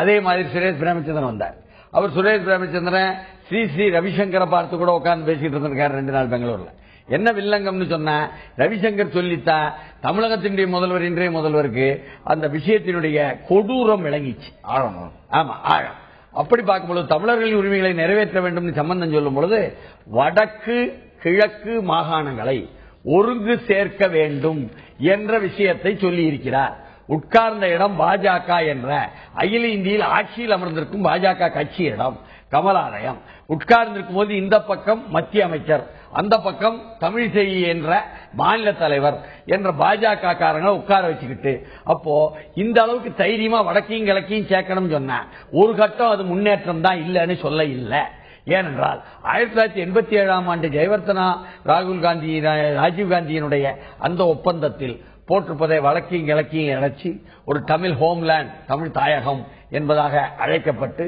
அதே மாதிரி சுரேஷ் பிரேமச்சந்திரன் வந்தார். அவர் சுரேஷ் பிரேமச்சந்திரன் ஸ்ரீ ரவிசங்கரை பார்த்து கூட உட்கார்ந்து பேசிட்டு இருந்திருக்காரு 2 நாள் பெங்களூர்ல. என்ன வில்லங்கம்னு சொன்னா, ரவிசங்கர் சொல்லித்தான் தமிழகத்தினுடைய முதல்வர், இன்றைய முதல்வருக்கு அந்த விஷயத்தினுடைய கொடூரம் விளங்கிச்சு. ஆழம். ஆமா, ஆழம். அப்படி பார்க்கும்போது தமிழர்களின் உரிமைகளை நிறைவேற்ற வேண்டும் சம்பந்தம் சொல்லும் பொழுது வடக்கு கிழக்கு மாகாணங்களை ஒருங்கு சேர்க்க வேண்டும் என்ற விஷயத்தை சொல்லி இருக்கிறார். உட்கார்ந்த இடம் பாஜக என்ற அகில இந்தியில் ஆட்சியில் அமர்ந்திருக்கும் பாஜக கட்சி இடம் கமலாலயம். உட்கார்ந்திருக்கும் போது இந்த பக்கம் மத்திய அமைச்சர், அந்த பக்கம் தமிழிசை என்ற மாநில தலைவர் என்ற பாஜக காரங்களை உட்கார வச்சுக்கிட்டு, அப்போ இந்த அளவுக்கு தைரியமா வடக்கையும் கிழக்கையும் சேர்க்கணும் சொன்ன ஒரு கட்டம் அது முன்னேற்றம் தான் இல்லைன்னு சொல்ல இல்லை. ஏனென்றால் 1987ஆம் ஆண்டு ஜெயவர்தனா ராஜீவ் காந்தியினுடைய அந்த ஒப்பந்தத்தில் போட்டிருப்பதை வடக்கையும் கிழக்கையும் இணைச்சி ஒரு தமிழ் ஹோம்லேண்ட், தமிழ் தாயகம் என்பதாக அழைக்கப்பட்டு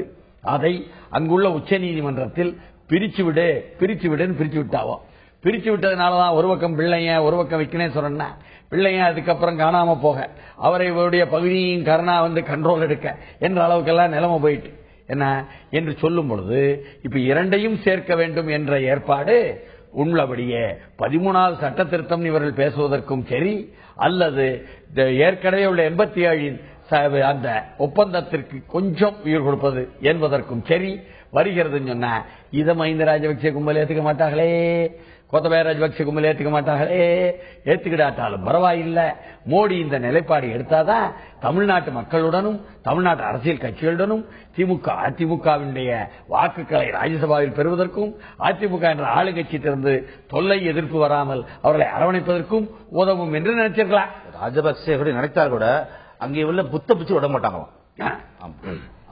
அதை அங்குள்ள உச்ச நீதிமன்றத்தில் பிரிச்சு விடுன்னு பிரிச்சு விட்டாவோ. பிரிச்சு விட்டதுனாலதான் ஒரு பக்கம் பிள்ளையன், ஒரு பக்கம் விக்னேஸ்வரன். பிள்ளையன் அதுக்கப்புறம் காணாம போக, அவரைய பகுதியும் கருணா வந்து கண்ட்ரோல் எடுக்க என்ற அளவுக்கெல்லாம் நிலைமை போயிட்டு என்ன என்று சொல்லும் பொழுது, இப்ப இரண்டையும் சேர்க்க வேண்டும் என்ற ஏற்பாடு உள்ளபடியே 13வது சட்ட திருத்தம் இவர்கள் பேசுவதற்கும் சரி, அல்லது ஏற்கனவே உள்ள 87 அந்த ஒப்பந்தத்திற்கு கொஞ்சம் உயிர் கொடுப்பது என்பதற்கும் சரி, வருகிறதுன்னு சொன்ன இதை மஹிந்த ராஜபக்சே கும்பல் ஏத்துக்க மாட்டாங்களே, கோத்தபய ராஜபக்சே கும்பல் ஏத்துக்க மாட்டாங்களே. ஏத்துக்கிடாட்டாலும் பரவாயில்ல, மோடி இந்த நிலைப்பாடு எடுத்தாதான் தமிழ்நாட்டு மக்களுடனும் தமிழ்நாட்டு அரசியல் கட்சிகளுடனும் திமுக அதிமுகவினுடைய வாக்குகளை ராஜ்யசபாவில் பெறுவதற்கும் அதிமுக என்ற ஆளுங்கட்சியிலிருந்து தொல்லை எதிர்ப்பு வராமல் அவர்களை அரவணைப்பதற்கும் உதவும் என்று நினைச்சிருக்கலாம். ராஜபக்சே நினைத்தால் கூட அங்கே உள்ள புத்த பிச்சு விட மாட்டாங்களாம்.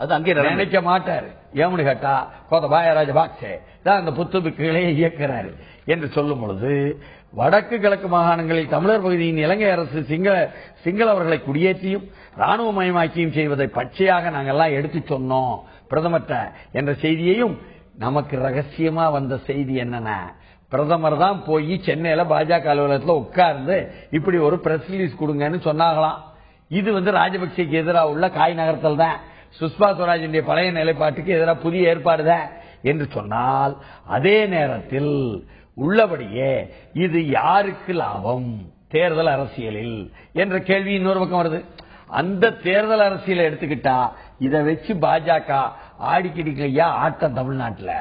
அது அங்கே நினைக்க மாட்டாரு. ஏமுன்னு கேட்டா கோத்தபாய ராஜபக்சே தான் அந்த புத்தபிக்குகளை இயக்கிறாரு என்று சொல்லும் பொழுது வடக்கு கிழக்கு மாகாணங்களில் தமிழர் பகுதியின் இலங்கை அரசு சிங்களவர்களை குடியேற்றியும் ராணுவமயமாக்கியும் செய்வதை பச்சையாக நாங்கெல்லாம் எடுத்து சொன்னோம் பிரதமர்கிட்ட என்ற செய்தியையும், நமக்கு ரகசியமா வந்த செய்தி என்னன்னா, பிரதமர் தான் போய் சென்னையில பாஜக அலுவலகத்தில் உட்கார்ந்து இப்படி ஒரு பிரஸ் ரிலீஸ் கொடுங்கன்னு சொன்னாங்களாம். இது ராஜபக்சேக்கு எதிராக உள்ள காய் நகர்த்தல் தான், சுஷ்மா ஸ்வராஜின் பழைய நிலைப்பாட்டுக்கு எதிராக புதிய ஏற்பாடு தான் என்று சொன்னால், அதே நேரத்தில் உள்ளபடியே இது யாருக்கு லாபம் தேர்தல் அரசியலில் என்ற கேள்வி இன்னொரு பக்கம் வருது. அந்த தேர்தல் அரசியலை எடுத்துக்கிட்டா இதை வச்சு பாஜக ஆடிக்கிடிக்கையா ஆட்டம் தமிழ்நாட்டில்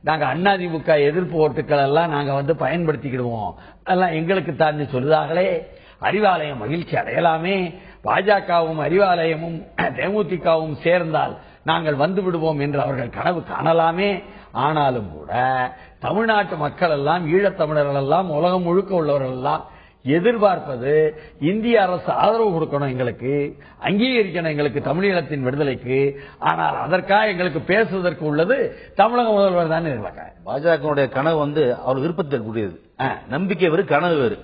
நாங்க அதிமுக எதிர்ப்பு ஓட்டுக்கள் எல்லாம் நாங்க பயன்படுத்திக்கிடுவோம், அதெல்லாம் எங்களுக்கு தான் சொல்லுதாங்களே. அறிவாலயம் மகிழ்ச்சி அடையலாமே, பாஜகவும் அறிவாலயமும் தேமுதிகவும் சேர்ந்தால் நாங்கள் வந்து விடுவோம் என்று அவர்கள் கனவு காணலாமே. ஆனாலும் கூட தமிழ்நாட்டு மக்கள் எல்லாம், ஈழத்தமிழர்கள் எல்லாம், உலகம் முழுக்க உள்ளவர்கள் எல்லாம் எதிர்பார்ப்பது இந்திய அரசு ஆதரவு கொடுக்கணும், எங்களுக்கு அங்கீகரிக்கணும் எங்களுக்கு தமிழீழத்தின் விடுதலைக்கு. ஆனால் அதற்காக எங்களுக்கு பேசுவதற்கு உள்ளது தமிழக முதல்வர் தான் எதிர்பார்க்க. பாஜக கனவு அவர் விருப்பத்தில் கூடியது, நம்பிக்கை வேறு கனவு வேறு,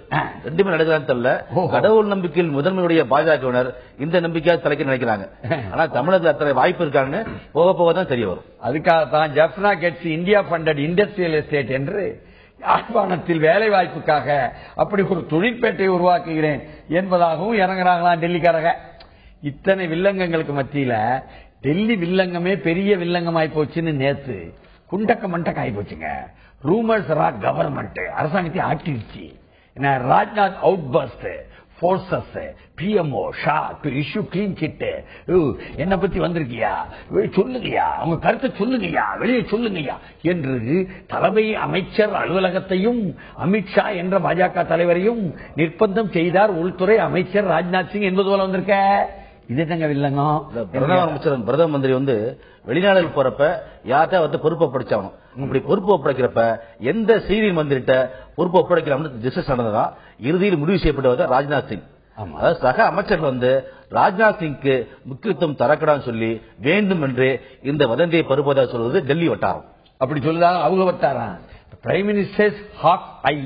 ரெண்டுமே நடக்கிறான்னு தெரியல. கடவுள் நம்பிக்கையில் முதன்மையுடைய பாஜகவினர் இந்த நம்பிக்கையாக தலைக்க நினைக்கிறாங்க. ஆனா தமிழகத்தில் அத்தனை வாய்ப்பு இருக்கான்னு போக போக தான் தெரிய வரும். அதுக்காகத்தான் Jaffna gets India funded industrial estate என்று யாழ்ப்பாணத்தில் வேலை வாய்ப்புக்காக அப்படி ஒரு தொழிற்பேட்டை உருவாக்குகிறேன் என்பதாகவும் இறங்குறாங்களாம் டெல்லிக்காரங்க. இத்தனை வில்லங்கங்களுக்கு மத்தியில டெல்லி வில்லங்கமே பெரிய வில்லங்கமாய் போச்சுன்னு நேத்து குண்டக்க மண்டக்க ஆகி போச்சுங்க. ரூமர்ஸ் ராக் கவர்மெண்ட் அரசாங்கத்தை ஆட்டிடுச்சு. Rajnath outburst forces PMO Shah to issue clean chit. என்ன பத்தி வந்திருக்கியா, சொல்லுங்கய்யா, உங்க கருத்தை சொல்லுங்கய்யா, வெளியே சொல்லுங்கய்யா என்று தலைமை அமைச்சர் அலுவலகத்தையும் அமித்ஷா என்ற பாஜக தலைவரையும் நிர்பந்தம் செய்தார் உள்துறை அமைச்சர் ராஜ்நாத் சிங் என்பது போல வந்திருக்க. இது என்னங்க வில்லங்கம்? அமைச்சர் பிரதம மந்திரி வெளிநாடுகள் போறப்ப யார்கிட்ட பொறுப்பை படிச்சாகணும். இப்படி பொறுப்பு ஒப்படைக்கிறப்ப எந்த சீனியர் மந்திரிட்ட பொறுப்பு ஒப்படைக்கலாம்னு டிஸ்கஸ் நடந்ததான் இறுதியில் முடிவு செய்யப்பட்டவர் ராஜ்நாத் சிங். அதாவது சக அமைச்சர்கள் ராஜ்நாத் சிங்க்கு முக்கியத்துவம் தரக்கூடாதுன்னு சொல்லி வேண்டும் என்று இந்த வதந்தியை பருப்பதாக சொல்வது டெல்லி வட்டாரம். அப்படி சொல்லுதாங்க அவங்க வட்டாரம். Prime minister's hawk eye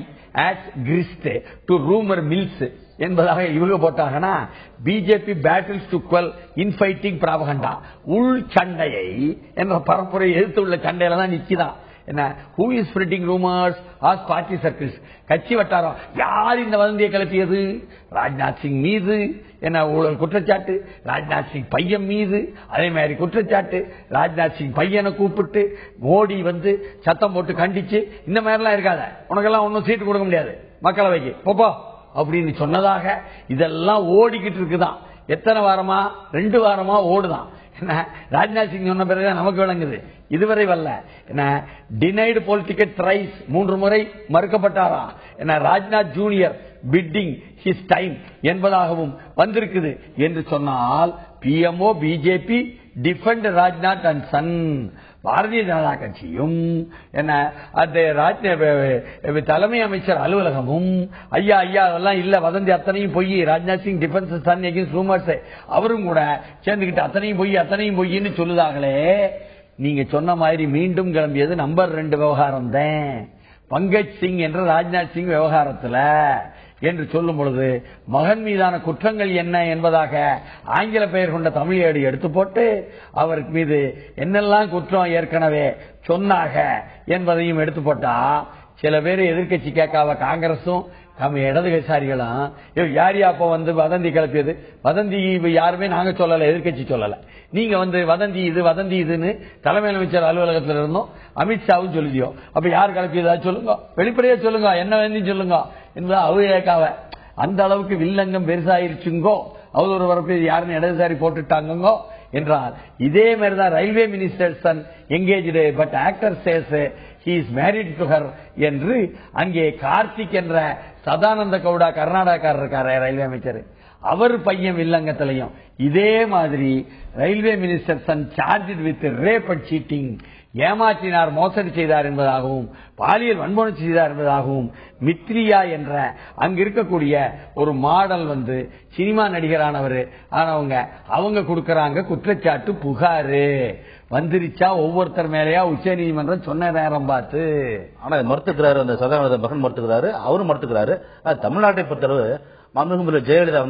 adds grist to rumour mills என்பதாக இவங்க போட்டாங்கன்னா, BJP battles to quell infighting propaganda, உள் சண்டையை என்ற பரப்புரை எதிர்த்து உள்ள சண்டையில தான் நிக்குதான். என்ன who is spreading rumours as party circles, கட்சி வட்டாரம். யார் இந்த வதந்தியை கிளப்பியது? ராஜ்நாத் சிங் மீது என்ன ஊழல் குற்றச்சாட்டு, ராஜ்நாத் சிங் பையன் மீது அதே மாதிரி குற்றச்சாட்டு. ராஜ்நாத் சிங் பையனை கூப்பிட்டு மோடி சத்தம் போட்டு கண்டிச்சு, இந்த மாதிரிலாம் இருக்காத, உனக்கெல்லாம் ஒன்னும் சீட்டு கொடுக்க முடியாது மக்களவைக்கு போப்போ அப்படின்னு சொன்னதாக இதெல்லாம் ஓடிக்கிட்டு இருக்குதான். எத்தனை வாரமா? 2 வாரமா ஓடுதான். என்ன ராஜ்நாத் சிங் சொன்ன பிறகு நமக்கு விளங்குது, இதுவரை வரல. என்ன டினைடு பொலிட்டிக்கல் ரைஸ் 3 முறை மறுக்கப்பட்டாராம். என்ன Rajnath junior biding his time என்பதாகவும் வந்திருக்குது என்று சொன்னால், PMO BJP defend Rajnath and son, Bharatiya Janata கட்சியும் என்ன தலைமை அமைச்சர் அலுவலகமும் ஐயா ஐயா அதெல்லாம் இல்ல, வதந்தி அத்தனையும் பொய், Rajnath Singh defends son against rumours அவரும் கூட சேர்ந்துகிட்டு அத்தனையும் பொய்ன்னு சொல்லுதாங்களே. நீங்க சொன்ன மாதிரி மீண்டும் கிளம்பியது நம்பர் 2 விவகாரம் தான், பங்கஜ் சிங் என்ற ராஜ்நாத் சிங் விவகாரத்தில் என்று சொல்லும் பொழுது மகன் மீதான குற்றங்கள் என்ன என்பதாக ஆங்கில பெயர் கொண்ட தமிழ் ஏடு எடுத்து போட்டு அவருக்கு மீது என்னெல்லாம் குற்றம் ஏற்கனவே சொன்னாக என்பதையும் எடுத்து போட்டா, சில பேர் எதிர்கட்சி கேட்காத காங்கிரசும் நம்ம இடதுகட்சாரிகளும் யார் அப்ப வதந்தி கிளப்பியது? வதந்தி யாருமே நாங்க சொல்லல, எதிர்கட்சி சொல்லல. நீங்க வதந்தி இதுன்னு தலைமை அமைச்சர் அலுவலகத்தில் இருந்தோம், அமித்ஷாவும் சொல்லியோ. அப்ப யார் கிளப்பியதா சொல்லுங்க, வெளிப்படையா சொல்லுங்க, என்ன வேணும் சொல்லுங்க என்பதா அவங்க கேட்காவ. அந்த அளவுக்கு வில்லங்கம் பெருசாயிருச்சுங்கோ, அவதூறு வரப்பு யாருன்னு இடதுசாரி போட்டுட்டாங்கோ என்றால் இதே மாதிரிதான் railway minister son engaged but actor says he is married to her என்று அங்கே கார்த்திக் என்ற சதானந்த கவுடா கர்நாடகாரர் இருக்காரு ரயில்வே அமைச்சர், அவர் பையன் வில்லங்கத்திலையும் இதே மாதிரி railway minister son charge with rape and cheating, ஏமாற்றினார், மோசடி செய்தார் என்பதாகவும் பாலியல் வன்முறை செய்தார் என்பதாகவும் மித்ரியா என்ற அங்க இருக்கக்கூடிய ஒரு மாடல் சினிமா நடிகரானவர் அவங்க கொடுக்கறாங்க குற்றச்சாட்டு புகாரு வந்துருச்சா ஒவ்வொருத்தர் மேலேயா உச்ச நீதிமன்றம் சொன்ன நேரம் பார்த்து. ஆனா மறுத்துக்கிறாரு, அந்த சதானந்த மகன் மறுத்துக்கிறாரு, அவரும் மறுத்துக்கிறாரு. தமிழ்நாட்டை பொறுத்தளவு மாண்புமிகு ஜெயலலிதா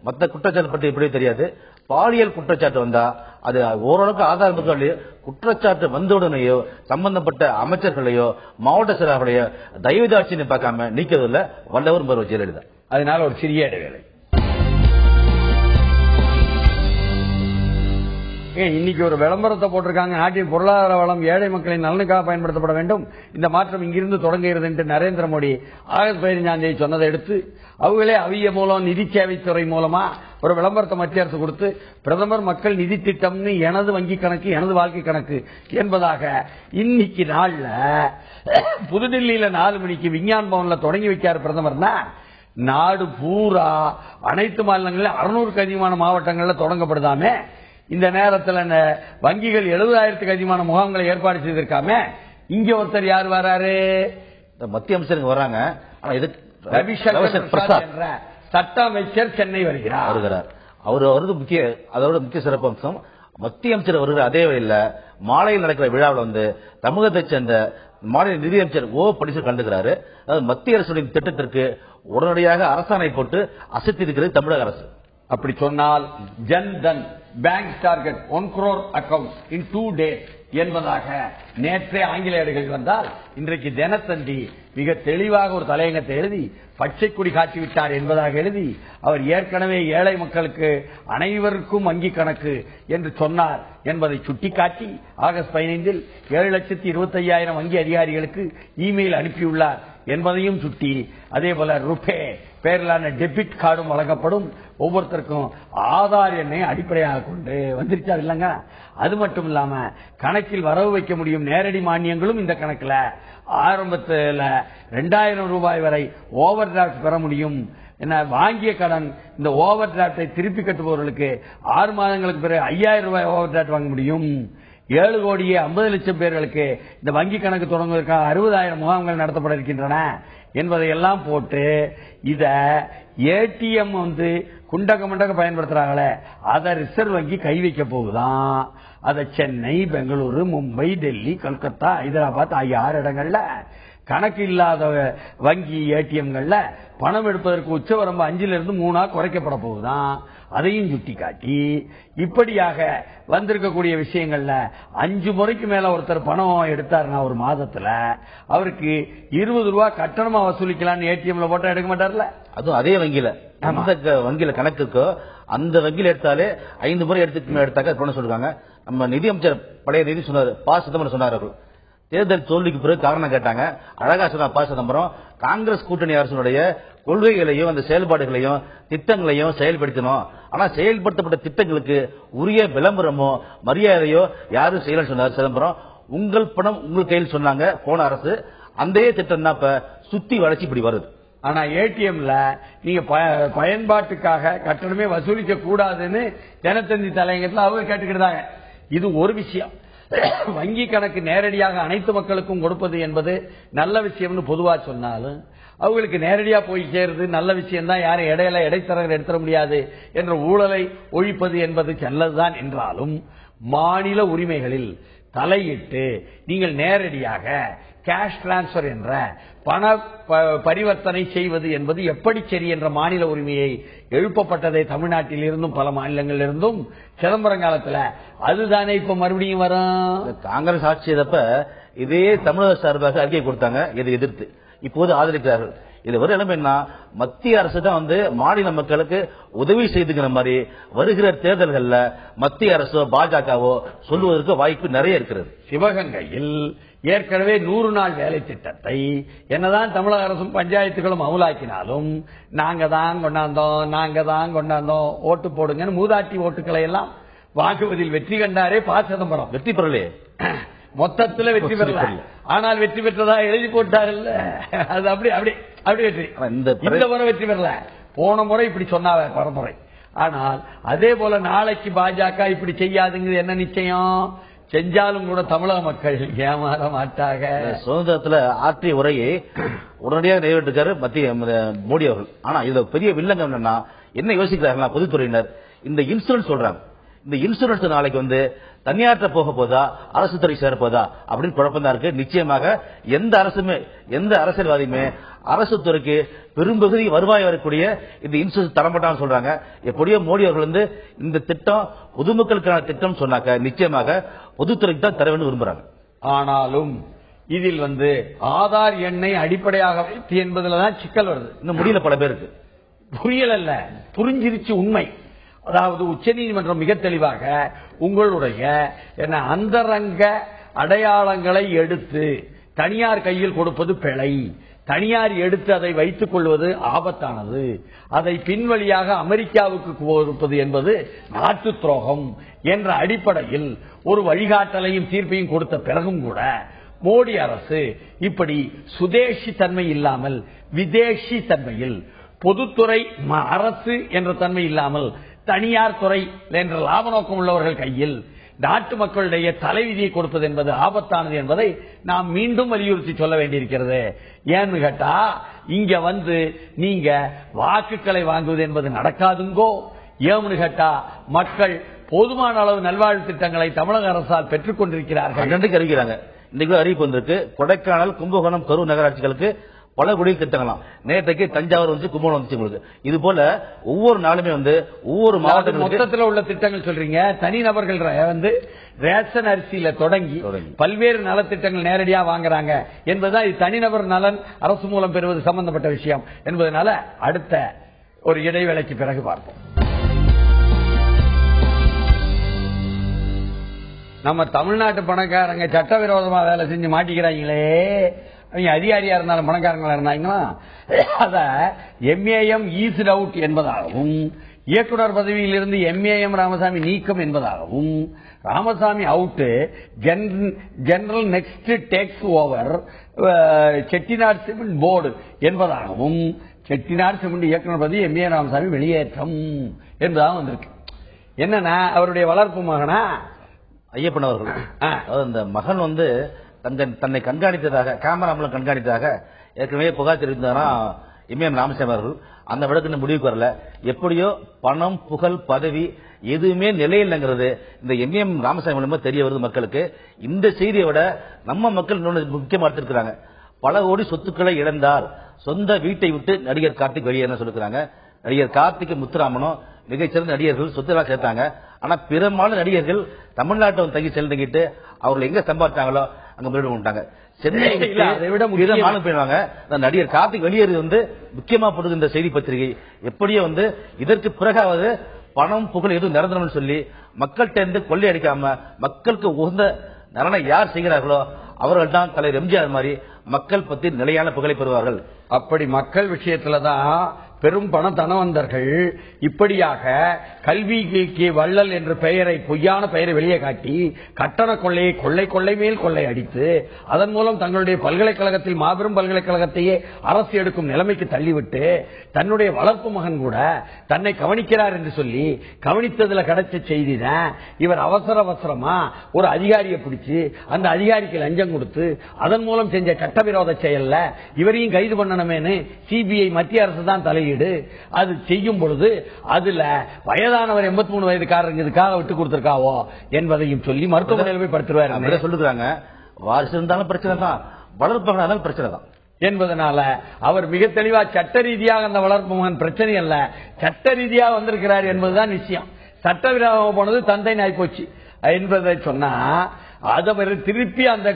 மற்ற குற்றச்சாட்டு பற்றி எப்படி தெரியாது, பாலியல் குற்றச்சாட்டு வந்தா அது ஓரளவுக்கு ஆதாரம் குற்றச்சாட்டு வந்தவுடனேயோ சம்பந்தப்பட்ட அமைச்சர்களையோ மாவட்ட செயலாளர்களையோ தயவுதாட்சியை பார்க்காம நீக்கிறதுல வல்லவர் மருவ ஜெயலலிதா. அதனால ஒரு சிறிய இடைவேளை. இன்னைக்கு ஒரு விளம்பரத்தை போட்டிருக்காங்க, நாட்டின் பொருளாதார வளம் ஏழை மக்களின் நலனுக்காக பயன்படுத்தப்பட வேண்டும், இந்த மாற்றம் இங்கிருந்து தொடங்குகிறது என்று நரேந்திர மோடி ஆகஸ்ட் 15 சொன்னதை எடுத்து அவங்களே அவிய மூலம் நிதி சேவைத்துறை மூலமா ஒரு விளம்பரத்தை மத்திய அரசு கொடுத்து பிரதமர் மக்கள் நிதி திட்டம்னு எனது வங்கி கணக்கு எனது வாழ்க்கை கணக்கு என்பதாக இன்னைக்கு நாள்ல புதுடில்லியில 4 மணிக்கு விஞ்ஞான் பவன்ல தொடங்கி வைக்காரு பிரதமர்னா, நாடு பூரா அனைத்து மாநிலங்களிலும் 600க்கு அதிகமான மாவட்டங்கள்ல தொடங்கப்படுதாமே. இந்த நேரத்தில் வங்கிகள் 70,000க்கு அதிகமான முகாம்களை ஏற்பாடு செய்திருக்காம இங்க ஒருத்தர் யார் வராரு, மத்திய அமைச்சருக்கு வர்றாங்க. ரவிசங்கர் பிரசாத் என்ற சட்ட அமைச்சர் சென்னை வருகிறார். அவர் வருது முக்கிய, அதோட முக்கிய சிறப்பு அம்சம் மத்திய அமைச்சர் வருகிற அதே வழியில் மாலையில் நடக்கிற விழாவில் தமிழகத்தை சேர்ந்த மாநில நிதியமைச்சர் ஓ பன்னீர்செல்வம் கலந்துக்கிறாரு. அதாவது மத்திய அரசுடைய திட்டத்திற்கு உடனடியாக அரசாணை போட்டு அசைத்திருக்கிறது தமிழக அரசு. அப்படி சொன்னால் Jan Dhan bank target 1 crore account in 2 days என்பதாக நேற்றே ஆங்கில ஏடுகள் வந்தால் இன்றைக்கு தினத்தந்தி மிக தெளிவாக ஒரு தலையங்கத்தை எழுதி பச்சை கொடி காட்டிவிட்டார் என்பதாக எழுதி அவர் ஏற்கனவே ஏழை மக்களுக்கு அனைவருக்கும் வங்கி கணக்கு என்று சொன்னார் என்பதை சுட்டிக்காட்டி ஆகஸ்ட் 15 7,25,000 வங்கி அதிகாரிகளுக்கு இமெயில் அனுப்பியுள்ளார் என்பதையும் சுட்டி, அதே போல ருபே பெயரிலான டெபிட் கார்டும் வழங்கப்படும், ஒவ்வொருத்தருக்கும் ஆதார் எண்ணை அடிப்படையாக கொண்டு வந்துருச்சா இல்லங்க. அது மட்டும் இல்லாம கணக்கில் வரவு வைக்க முடியும் நேரடி மானியங்களும் இந்த கணக்குல ஆரம்பத்தில் 2,000 ரூபாய் வரை ஓவர் டிராப்ட் பெற முடியும். என்ன வாங்கிய கடன் இந்த ஓவர் டிராப்டை திருப்பி கட்டுபவர்களுக்கு 6 மாதங்களுக்கு பிறகு 5,000 ரூபாய் ஓவர் டிராப்ட் வாங்க முடியும். 7,50,00,000 பேர்களுக்கு இந்த வங்கி கணக்கு தொடங்குவதற்காக 60,000 முகாம்கள் நடத்தப்பட இருக்கின்றன என்பதையெல்லாம் போட்டு இத ஏடிஎம் குண்டக மண்டக பயன்படுத்துறாங்களே அதை ரிசர்வ் வங்கி கை வைக்க போகுதான். அதை சென்னை, பெங்களூரு, மும்பை, டெல்லி, கல்கத்தா, ஹைதராபாத் ஆகிய 6 இடங்கள்ல கணக்கு இல்லாத வங்கி ஏடிஎம்கள்ல பணம் எடுப்பதற்கு உச்சவரம்பு 5லிருந்து 3 குறைக்கப்பட போகுதான். அதையும் சுட்டிக்காட்டி இப்படியாக வந்திருக்கக்கூடிய விஷயங்கள்ல 5 முறைக்கு மேல ஒருத்தர் பணம் எடுத்தாருன்னா ஒரு மாதத்துல அவருக்கு 20 ரூபாய் கட்டணமா வசூலிக்கலாம்னு ஏடிஎம்ல போட்டா எடுக்க மாட்டார்ல. அதுவும் அதே வங்கியில வங்கியில கணக்கு இருக்கோ அந்த வங்கியில எடுத்தாலே 5 முறை எடுத்தாக்க பணம் சொல்றாங்க. நம்ம நிதியமைச்சர் பழைய நிதி சொன்னார், ப. சிதம்பரம் சொன்னார். தேர்தல் தோல்விக்கு பிறகு காரணம் கேட்டாங்க. அழகா சொன்ன ப. சிதம்பரம், காங்கிரஸ் கூட்டணி அரசுடைய கொள்கைகளையும் அந்த செயல்பாடுகளையும் திட்டங்களையும் செயல்படுத்தணும். ஆனா செயல்படுத்தப்பட்ட திட்டங்களுக்கு உரிய விளம்பரமோ மரியாதையோ யாரும் செய்யலன்னு சொன்னார் சிதம்பரம். உங்கள் பணம் உங்கள் கையில் சொன்னாங்க போன அரசு, அந்த திட்டம் தான் இப்ப சுத்தி வளர்ச்சி இப்படி வருது. ஆனா ஏடிஎம்ல நீங்க பயன்பாட்டுக்காக கட்டணமே வசூலிக்க கூடாதுன்னு தினத்தந்தி தலையங்கத்தில் அவங்க கேட்டுக்கிட்டாங்க. இது ஒரு விஷயம். வங்கி கணக்கு நேரடியாக அனைத்து மக்களுக்கும் கொடுப்பது என்பது நல்ல விஷயம்னு பொதுவா சொன்னாலும் அவங்களுக்கு நேரடியா போய் சேருது நல்ல விஷயம் தான். யாரும் இடையில இடைத்தரகர் எடுத்துட முடியாது என்ற ஊழலை ஒழிப்பது என்பது நல்லதுதான் என்றாலும் மாநில உரிமைகளில் தலையிட்டு நீங்கள் நேரடியாக கேஷ் டிரான்ஸ்பர் என்ற பண பரிவர்த்தனை செய்வது என்பது எப்படி சரி என்ற மாநில உரிமையை எழுப்பப்பட்டதை தமிழ்நாட்டில் இருந்தும் பல மாநிலங்களில் இருந்தும் சிதம்பரம் காலத்தில் அதுதானே இப்ப மறுபடியும் வரும். காங்கிரஸ் ஆட்சி செய்தப்ப இதே தமிழக சார்பாக அறிக்கை கொடுத்தாங்க, இதை எதிர்த்து இப்போது ஆதரிக்கிறார்கள். இது ஒரு நிலைமைன்னா மத்திய அரசு தான் மாநில மக்களுக்கு உதவி செய்துங்கிற மாதிரி வருகிற தேர்தல்கள்ல மத்திய அரசோ பாஜகவோ சொல்லுவதற்கு வாய்ப்பு நிறைய இருக்கிறது. சிவகங்கையில் ஏற்கனவே 100 நாள் வேலை திட்டத்தை என்னதான் தமிழக அரசும் பஞ்சாயத்துகளும் அமலாக்கினாலும் நாங்க தான் கொண்டாந்தோம் ஓட்டு போடுங்கன்னு மூதாட்டி ஓட்டுக்களை எல்லாம் வாக்குவதில் வெற்றி கண்டாரே ப. சிதம்பரம். வெற்றி பெறலையே, மொத்தத்துல வெற்றி பெறல, ஆனால் வெற்றி பெற்றதா எழுதி போட்டார்ல, அது அப்படி அப்படி அப்படி வெற்றி. இந்த முறை வெற்றி பெறல, போன முறை இப்படி சொன்னாங்க பரமுறை. ஆனால் அதே போல நாளைக்கு பாஜக இப்படி செய்யாதுங்கிறது என்ன நிச்சயம்? செஞ்சாலும் கூட தமிழக மக்கள் ஏமாற மாட்டாங்க. சுதந்திரத்துல ஆற்றிய உரையை உடனடியாக நிறைவேற்றிருக்காரு மத்திய மோடி அவர்கள். ஆனா இதுல பெரிய வில்லங்கம் என்னன்னா, என்ன யோசிக்கிறார்கள் பொதுத்துறையினர்? இந்த இன்சூரன்ஸ் சொல்றாங்க, இந்த இன்சூரன்ஸ் நாளைக்கு தனியாற்ற போக போதா, அரசு துறை சேரப்போதா அப்படின்னு குழப்பம் தான் இருக்கு. நிச்சயமாக எந்த அரசியல்வாதியுமே அரசு துறைக்கு பெரும்பகுதி வருவாய் வரக்கூடிய இந்த இன்சூரன்ஸ் தரமாட்டான்னு சொல்றாங்க. எப்படியோ மோடி அவர்கள் இந்த திட்டம் பொதுமக்களுக்கான திட்டம் சொன்னாக்க நிச்சயமாக பொதுத்துறைக்கு தான் தர வேண்டும் விரும்புறாங்க. ஆனாலும் இதில் ஆதார் எண்ணை அடிப்படையாக வைத்து என்பதுலதான் சிக்கல் வருது. இன்னும் முடியல, பல பேருக்கு புரியல, புரிஞ்சிருச்சு உண்மை. அதாவது உச்சநீதிமன்றம் மிக தெளிவாக உங்களுடைய அந்தரங்க அடையாளங்களை எடுத்து தனியார் கையில் கொடுப்பது பிழை, தனியார் எடுத்து அதை வைத்துக் கொள்வது ஆபத்தானது, அதை பின்வழியாக அமெரிக்காவுக்கு கொடுப்பது என்பது நாட்டு துரோகம் என்ற அடிப்படையில் ஒரு வழிகாட்டலையும் தீர்ப்பையும் கொடுத்த பிறகும் கூட மோடி அரசு இப்படி சுதேசி தன்மை இல்லாமல் விதேசி தன்மையில், பொதுத்துறை அரசு என்ற தன்மை இல்லாமல் தனியார் துறை என்ற லாப நோக்கம் உள்ளவர்கள் கையில் நாட்டு மக்களுடைய தலைவிதியை கொடுப்பது என்பது ஆபத்தானது என்பதை நாம் மீண்டும் வலியுறுத்தி சொல்ல வேண்டியிருக்கிறது. ஏன்னு கேட்டா, இங்க நீங்க வாக்குகளை வாங்குவது என்பது நடக்காதுங்கோ. ஏன்னு கேட்டா, மக்கள் போதுமான அளவு நல்வாழ்வு திட்டங்களை தமிழக அரசால் பெற்றுக் கொண்டிருக்கிறார்கள். அறிவிக்கிறாங்க. இன்னைக்கு அறிவிப்பு வந்திருக்கு. கொடைக்கானல், கும்பகோணம், கரூர் நகராட்சிகளுக்கு பல குடிநீர் திட்டங்களாம். நேற்றைக்கு தஞ்சாவூர் கும்பகோணம் வந்துச்சு. உங்களுக்கு இது போல ஒவ்வொரு நாளுமே ஒவ்வொரு மாவட்டத்தில் மொத்தத்தில் உள்ள திட்டங்கள் சொல்றீங்க. தனிநபர்கள் ரேஷன் அரிசியில தொடங்கி பல்வேறு நலத்திட்டங்கள் நேரடியா வாங்குறாங்க என்பதுதான் இது தனிநபர் நலன் அரசு மூலம் பெறுவது சம்பந்தப்பட்ட விஷயம் என்பதனால அடுத்த ஒரு இடைவேளைக்கு பிறகு பார்ப்போம். நம்ம தமிழ்நாட்டு பணக்காரங்க சட்டவிரோதமா வேலை செஞ்சு மாட்டிக்கிறாங்களே, அவங்க அதிகாரியா இருந்தாலும் பணக்காரங்களா இருந்தாங்கன்னா அத எம்ஏஎம் ஈஸ்ட் அவுட் என்பதாகவும், இயக்குனர் பதவியில் இருந்து எம்ஏஎம் ராமசாமி நீக்கம் என்பதாகவும், Ramasamy out general next takes over Chettinad cement board என்பதாகவும், செட்டிநாடு சிமெண்ட் இயக்குனர் பதவி எம்ஏ ராமசாமி வெளியேற்றம் என்பதாகவும் வந்திருக்கு. என்னன்னா, அவருடைய வளர்ப்பு மகனா ஐயப்பன் அவர்கள் அந்த மகன் தன்னை கண்காணித்ததாக, கேமரா மூலம் கண்காணித்ததாக ஏற்கனவே புகார் தெரிவித்தாராம் எம்ஏஎம் ராமசாமி அவர்கள். அந்த வழக்கு முடிவுக்கு வரல. எப்படியோ பணம், புகழ், பதவி எதுவுமே நிலையில்லைங்கிறது இந்த எம்ஏஎம் ராமசாமி மூலமா தெரிய வருது மக்களுக்கு. இந்த செய்தியை விட நம்ம மக்கள் முக்கியமா எடுத்திருக்கிறாங்க. பல கோடி சொத்துக்களை இழந்தார், சொந்த வீட்டை விட்டு நடிகர் கார்த்திக் வெளியேற சொல்லிருக்காங்க. நடிகர் கார்த்திக், முத்துராமனும் மிகச்சிறந்த நடிகர்கள், சொத்துலாம் சேர்த்தாங்க. ஆனா பெரும்பாலும் நடிகர்கள் தமிழ்நாட்டை தங்கி செல்லுங்கிட்டு அவர்கள் எங்க சம்பாதிச்சாங்களோ அங்க போயிட்டு விட்டாங்க. சென்னை போயிடுவாங்க. நடிகர் கார்த்திக் வெளியேறது முக்கியமா போடுது இந்த செய்தி பத்திரிகை. எப்படியோ இதற்கு பிறகாவது பணம், புகழ் எதுவும் நிரந்தரம் சொல்லி மக்கள்கிட்ட கொள்ளையடிக்காம மக்களுக்கு உகந்த நலனை யார் செய்கிறார்களோ அவர்கள் தான் தலைவர் எம்ஜிஆர் மாதிரி மக்கள் பத்தி நிலையான புகழை பெறுவார்கள். அப்படி மக்கள் விஷயத்துலதான் பெரும் பணத்தனவந்தர்கள் இப்படியாக கல்விக்கு வள்ளல் என்ற பெயரை, பொய்யான பெயரை வெளியே காட்டி கட்டண கொள்ளையை கொள்ளை மேல் கொள்ளை அடித்து அதன் மூலம் தங்களுடைய பல்கலைக்கழகத்தில் மாபெரும் பல்கலைக்கழகத்தையே அரசு எடுக்கும் நிலைமைக்கு தள்ளிவிட்டு தன்னுடைய வளர்ப்பு மகன் கூட தன்னை கவனிக்கிறார் என்று சொல்லி கவனித்ததுல கிடைச்ச செய்தி தான் இவர் அவசரமா ஒரு அதிகாரியை பிடிச்சு அந்த அதிகாரிக்கு லஞ்சம் கொடுத்து அதன் மூலம் செஞ்ச சட்டவிரோத செயல்ல இவரையும் கைது பண்ணணுமேனு சிபிஐ மத்திய அரசு தான் தலையீடு. அது செய்யும் பொழுது அதுல வயதானவர் 83 வயதுக்காரங்க இதுக்காக விட்டு கொடுத்திருக்காவோ என்பதையும் சொல்லி மருத்துவமனையில் போய் படுத்துருவாரு சொல்லுறாங்க. வாரிசு இருந்தாலும் பிரச்சனை தான், வளர்ப்பாங்க பிரச்சனை தான் என்பதனால அவர் மிக தெளிவா சட்ட ரீதியாக அந்த வளர்ப்பு மகன் பிரச்சனை அல்ல, சட்ட ரீதியாக வந்திருக்கிறார் என்பதுதான் நிச்சயம். சட்டவிரோதமாக போனது தந்தை நாய் போச்சு என்பதை சொன்னா அதை திருப்பி அந்த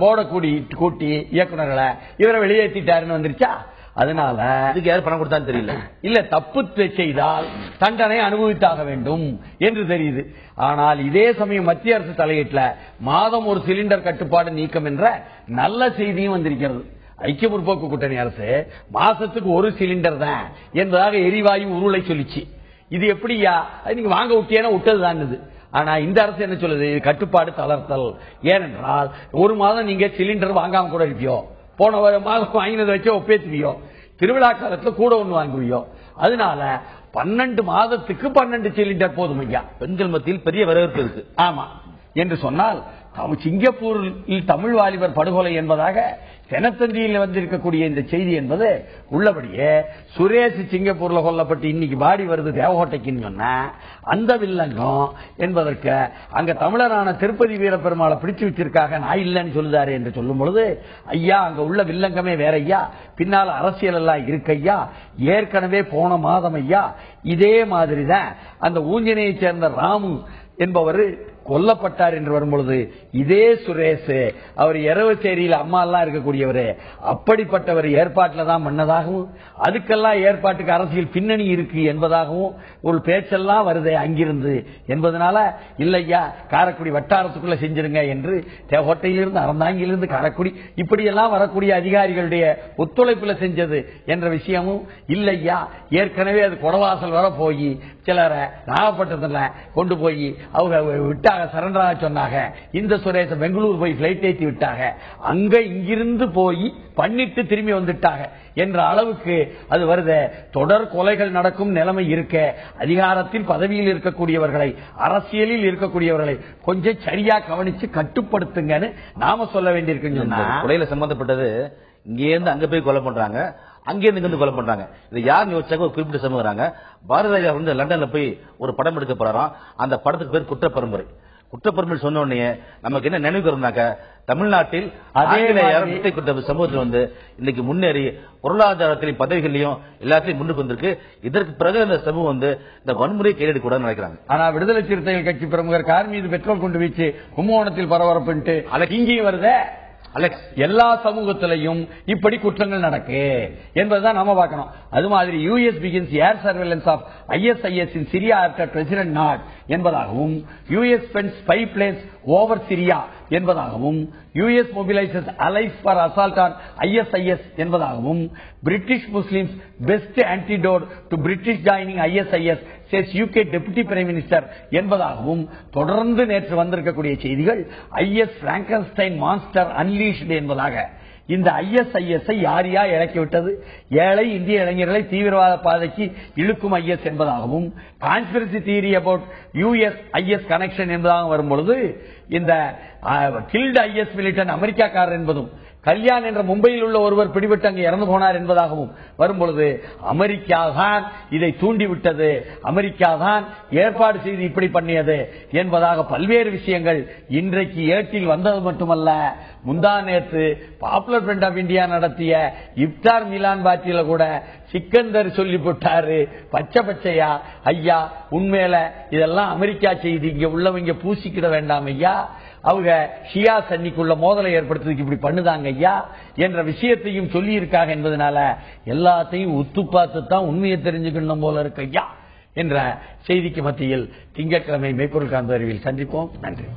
போர்டை கூட்டி இயக்குநர்களை இவரை வெளியேற்றிட்டாருன்னு வந்துருச்சா? அதனால இதுக்கு யார் பணம் கொடுத்தான்னு தெரியல. இல்ல, தப்பு செய்தால் தண்டனை அனுபவித்தாக வேண்டும் என்று தெரியுது. ஆனால் இதே சமயம் மத்திய அரசு தலையீட்டுல மாதம் ஒரு சிலிண்டர் கட்டுப்பாடு நீக்கம் என்ற நல்ல செய்தியும் வந்திருக்கிறது. ஐக்கிய முற்போக்கு கூட்டணி அரசு மாசத்துக்கு ஒரு சிலிண்டர் தான் என்பதாக எரிவாயு உருளை சொல்லிச்சு. இது எப்படியா, நீங்க வாங்க விட்டியனா விட்டதுதான். ஆனா இந்த அரசு என்ன சொல்லுது, கட்டுப்பாடு தளர்த்தல். ஏனென்றால் ஒரு மாதம் நீங்க சிலிண்டர் வாங்காம கூட இருப்பியோ, போன மாதம் வாங்கினதை வச்சு ஒப்பேத்துவியோ, திருவிழா காலத்துல கூட ஒண்ணு வாங்குவியோ. அதனால 12 மாதத்துக்கு 12 சிலிண்டர் போதும் ஐயா. பெண்கள் மத்தியில் பெரிய வரவேற்பு இருக்கு. ஆமா என்று சொன்னால், சிங்கப்பூரில் தமிழ் வாலிபர் படுகொலை என்பதாக தினத்தந்தியில் வந்திருக்கக்கூடிய இந்த செய்தி என்பது உள்ளபடியே சுரேஷ் சிங்கப்பூர்ல கொல்லப்பட்டு இன்னைக்கு பாடி வருது தேவகோட்டைக்குன்னு சொன்ன அந்த வில்லங்கம் என்பதற்கு அங்க தமிழரான திருப்பதி வீரப்பெருமாளை பிடிச்சு வச்சிருக்காங்க, நான் இல்லைன்னு சொல்லுதாரு என்று சொல்லும் பொழுது, ஐயா அங்க உள்ள வில்லங்கமே வேற ஐயா, பின்னால் அரசியல் எல்லாம் இருக்கு ஐயா. ஏற்கனவே போன மாதம் ஐயா இதே மாதிரிதான் அந்த ஊஞ்சனையை சேர்ந்த ராமு என்பவர் கொல்லப்பட்டார் என்று வரும்பொழுது, இதே சுரேஷ் அவர் இரவுச்சேரியில் அம்மா எல்லாம் இருக்கக்கூடியவர், அப்படிப்பட்டவர் ஏற்பாட்டில் தான் பண்ணதாகவும் அதுக்கெல்லாம் ஏற்பாட்டுக்கு அரசியல் பின்னணி இருக்கு என்பதாகவும் ஒரு பேச்செல்லாம் வருது அங்கிருந்து என்பதனால, இல்லையா காரைக்குடி வட்டாரத்துக்குள்ள செஞ்சிருங்க என்று தேவகோட்டையிலிருந்து அறந்தாங்கிலிருந்து காரைக்குடி இப்படியெல்லாம் வரக்கூடிய அதிகாரிகளுடைய ஒத்துழைப்புல செஞ்சது என்ற விஷயமும் இல்லையா. ஏற்கனவே அது கொடவாசல் வர போய் சிலரை நாகப்பட்டினத்துல கொண்டு போய் அவங்க விட்டாங்க, சரண்டராக சொன்னாங்க. இந்த சுரேஷ பெங்களூர் போய் பிளைட் ஏற்றி விட்டாங்க, அங்க இங்கிருந்து போய் பண்ணிட்டு திரும்பி வந்துட்டாங்க என்ற அளவுக்கு அது வருது. தொடர் கொலைகள் நடக்கும் நிலைமை இருக்க, அதிகாரத்தில் பதவியில் இருக்கக்கூடியவர்களை, அரசியலில் இருக்கக்கூடியவர்களை கொஞ்சம் சரியா கவனிச்சு கட்டுப்படுத்துங்கன்னு நாம சொல்ல வேண்டியிருக்கு. கொலையில சம்பந்தப்பட்டது இங்கே இருந்து அங்க போய் கொலை பண்றாங்க, அங்கிருந்து கொலை பண்றாங்க. இது யாருன்னு யோசிச்சாக்க ஒரு குறிப்பிட்ட சமூகறாங்க. பாரதிராஜா வந்து லண்டன்ல போய் ஒரு படம் எடுக்க போறாராம். அந்த படத்துக்கு பேர் குற்றப்பரம்பரை. குற்றப்பரம்பரை சொன்ன உடனே நமக்கு என்ன நினைவு இருந்தாக்க, தமிழ்நாட்டில் அதே சமூகத்தில் வந்து இன்னைக்கு முன்னேறி பொருளாதாரத்திலையும் பதவிகளையும் எல்லாத்தையும் முன்னுக்கு வந்திருக்கு. இதற்கு பிறகு இந்த சமூகம் வந்து இந்த வன்முறையை கையெடுக்க கூடாதுன்னு நினைக்கிறாங்க. ஆனா விடுதலை சிறுத்தைகள் கட்சி பிரமுகர் கார் மீது பெட்ரோல் கொண்டு வீச்சு கும்பகோணத்தில் பரபரப்புன்ட்டு இங்கேயும் வருதே. எல்லா சமூகத்திலையும் இப்படி குற்றங்கள் நடக்கு என்பதுதான் நாம பார்க்கணும். அது மாதிரி US begins air surveillance of ISIS in Syria after President Nod என்பதாகவும், US spends spy planes over Syria என்பதாகவும், US mobilizes allies for assault on ISIS என்பதாகவும், British Muslims best antidote to British joining ISIS says UK Deputy Prime Minister என்பதாகவும் தொடர்ந்து நேற்று வந்திருக்கக்கூடிய செய்திகள் IS Frankenstein monster unleashed என்பதாக. இந்த ISIS யார் யார் இறக்கிவிட்டது, ஏழை இந்திய இளைஞர்களை தீவிரவாத பாதைக்கு இழுக்கும் IS என்பதாகவும், conspiracy theory about US IS connection என்பதாகவும் வரும்பொழுது, இந்த கில்ட் IS மிலிட்டன் அமெரிக்காக்காரர் என்பதும், கல்யாண் என்ற மும்பையில் உள்ள ஒருவர் பிடிபட்டு அங்கு இறந்து போனார் என்பதாகவும் வரும்பொழுது, அமெரிக்கா தான் இதை தூண்டிவிட்டது, அமெரிக்கா தான் ஏற்பாடு செய்து இப்படி பண்ணியது என்பதாக பல்வேறு விஷயங்கள் இன்றைக்கு ஏட்டில் வந்தது மட்டுமல்ல, முந்தா நேற்று பாப்புலர் ஃப்ரண்ட் ஆஃப் இந்தியா நடத்திய இப்தார் மிலான் பாட்டியில கூட சிக்கந்தர் சொல்லி போட்டாரு பச்சை பச்சையா. ஐயா உண்மையில இதெல்லாம் அமெரிக்கா செய்தி, இங்க உள்ளவங்க பூசிக்கிட வேண்டாம் ஐயா, அவங்க ஷியா சன்னிக்குள்ள மோதலை ஏற்படுத்துறதுக்கு இப்படி பண்ணுதாங்க ஐயா என்ற விஷயத்தையும் சொல்லி இருக்காங்க என்பதனால எல்லாத்தையும் உத்து பார்த்து தான் உண்மையை தெரிஞ்சுக்கணும் போல இருக்கு ஐயா என்ற செய்திக்கு மத்தியில் திங்கட்கிழமை மெய்ப்பொருள் காந்த அறிவில் சந்திப்போம். நன்றி.